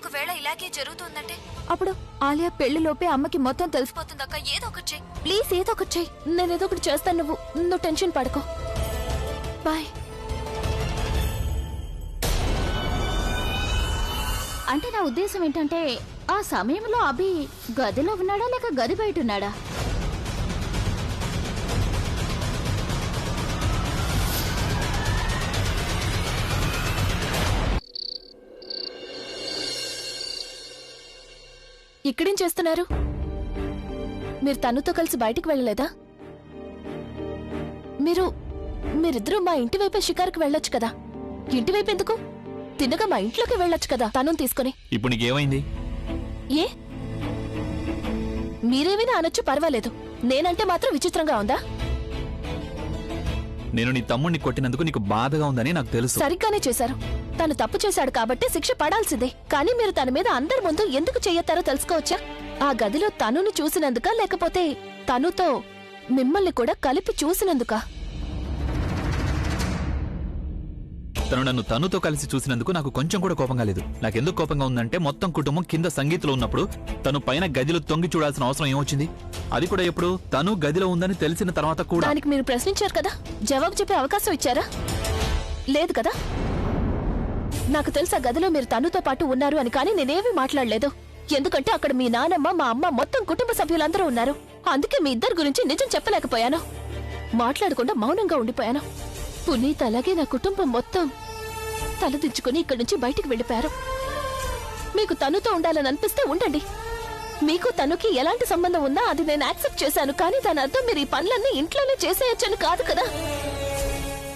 ఒకవేళ ఇలాగే జరుగుతుందంటే అప్పుడు ఆలియా పెళ్లిలోపే అమ్మకి మొత్తం తెలిసిపోతుందక్క. ఏదో ఒకటి చెయ్యి ప్లీజ్, ఏదో ఒకటి చెయ్యి. నేనేదో ఒకటి చేస్తాను, నువ్వు టెన్షన్ పడుకో. బాయ్. అంటే నా ఉద్దేశం ఏంటంటే, ఆ సమయంలో అభి గదిలో ఉన్నాడా లేక గది బయట ఉన్నాడా? ఇక్కడేం చేస్తున్నారు? మీరు తనుతో కలిసి బయటికి వెళ్ళలేదా? మీరిద్దరూ మా ఇంటి వైపే షికారుకి వెళ్ళొచ్చు కదా. ఇంటి వైపు ఎందుకు? తిన్నగా మా ఇంట్లోకి వెళ్ళొచ్చు కదా తను తీసుకుని. ఇప్పుడు నీకేమైంది? ఏ మీరేమైనా అనొచ్చు, పర్వాలేదు. నేనంటే మాత్రం విచిత్రంగా ఉందా? నేను నీ తమ్ముడిని కొట్టినందుకు నీకు బాధగా ఉందని నాకు తెలుసు. సరిగ్గానే చేశారు. తను తప్పు చేశాడు కాబట్టి శిక్ష పడాల్సిందే. కానీ మీరు తన మీద అందరి ముందు ఎందుకు చెయ్యతారో తెలుసుకోవచ్చా? ఆ గదిలో తనుని చూసినందుకా, లేకపోతే తనుతో మిమ్మల్ని కూడా కలిపి చూసినందుకా? తను నన్ను తనుతో కలిసి చూసినందుకు నాకు కొంచెం కూడా కోపంగా లేదు. నాకెందుకు కోపంగా ఉందంటే, మొత్తం కుటుంబం కింద సంగీతలో ఉన్నప్పుడు తను పైన గదిలో తొంగి చూడాల్సిన అవసరం ఏమొచ్చింది? అది కూడా ఎప్పుడు? తను గదిలో ఉందని తెలిసిన తర్వాత కూడా. దానికి మీరు ప్రశ్నించారు కదా, జవాబు చెప్పే అవకాశం ఇచ్చారా? లేదు కదా. నాకు తెలుసా గదిలో మీరు తనుతో పాటు ఉన్నారు అని, కానీ నేనేమీ మాట్లాడలేదు. ఎందుకంటే అక్కడ మీ నానమ్మ, మా అమ్మ, మొత్తం కుటుంబ సభ్యులందరూ ఉన్నారు. అందుకే మీ ఇద్దరి గురించి నిజం చెప్పలేకపోయాను. మాట్లాడకుండా మౌనంగా ఉండిపోయాను. పునీత్ అలాగే నా కుటుంబం మొత్తం తలదించుకుని ఇక్కడి నుంచి బయటికి వెళ్ళిపోయారు. మీకు తనుతో ఉండాలని అనిపిస్తే ఉండండి. మీకు తనుకి ఎలాంటి సంబంధం ఉందా అది నేను యాక్సెప్ట్ చేశాను. కానీ దాని అర్థం మీరు ఈ పనులన్నీ ఇంట్లోనే చేసేయచ్చని కాదు కదా.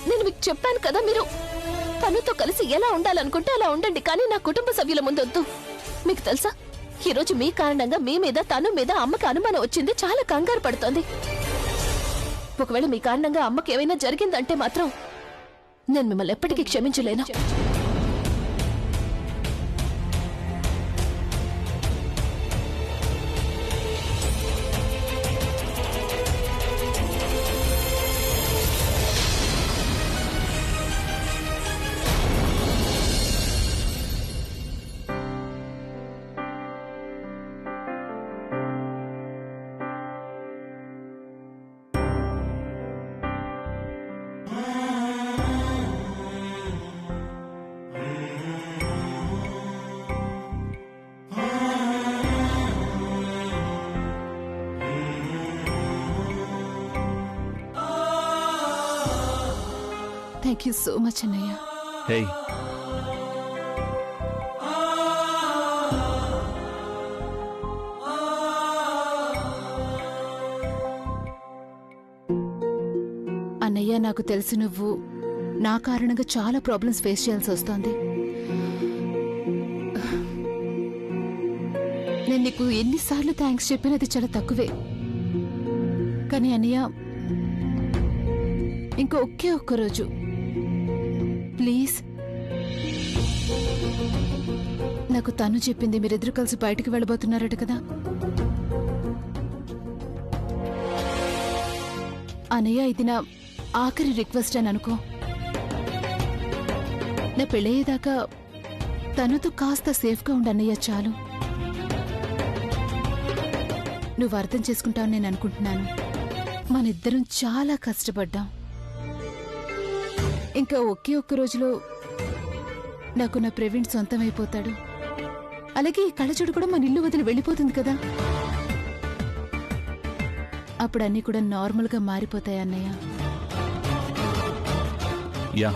నేను మీకు చెప్పాను కదా, మీరు తనుతో కలిసి ఎలా ఉండాలనుకుంటే అలా ఉండండి, కానీ నా కుటుంబ సభ్యుల ముందొద్దు. మీకు తెలుసా, ఈరోజు మీ కారణంగా మీ మీద, తను మీద అమ్మకి అనుమానం వచ్చింది. చాలా కంగారు పడుతోంది. ఒకవేళ మీ కారణంగా అమ్మకి ఏమైనా జరిగిందంటే మాత్రం నేను మిమ్మల్ని ఎప్పటికీ క్షమించలేను. థ్యాంక్ యూ సో మచ్ అన్నయ్య. హే, అన్నయ్య, నాకు తెలుసు నువ్వు నా కారణంగా చాలా ప్రాబ్లమ్స్ ఫేస్ చేయాల్సి వస్తోంది. నేను నీకు ఎన్నిసార్లు థ్యాంక్స్ చెప్పినది చాలా తక్కువే. కానీ అన్నయ్య, ఇంకా ఒకే ఒక్కరోజు ప్లీజ్. నాకు తను చెప్పింది మీరిద్దరు కలిసి బయటికి వెళ్ళబోతున్నారట కదా. అన్నయ్య, ఇది నా ఆఖరి రిక్వెస్ట్ అని అనుకో. నా పెళ్ళయ్యేదాకా తనతో కాస్త సేఫ్గా ఉండన్నయ్య, చాలు. నువ్వు అర్థం చేసుకుంటావని నేను అనుకుంటున్నాను. మనిద్దరం చాలా కష్టపడ్డాం. ఇంకా ఒకే ఒక్క రోజులో నాకు నా ప్రవీణ్ సొంతమైపోతాడు. అలాగే ఈ కళ్ళజోడు కూడా మన ఇల్లు వదిలి వెళ్ళిపోతుంది కదా. అప్పుడు అన్నీ కూడా నార్మల్గా మారిపోతాయి అన్నయ్య. యా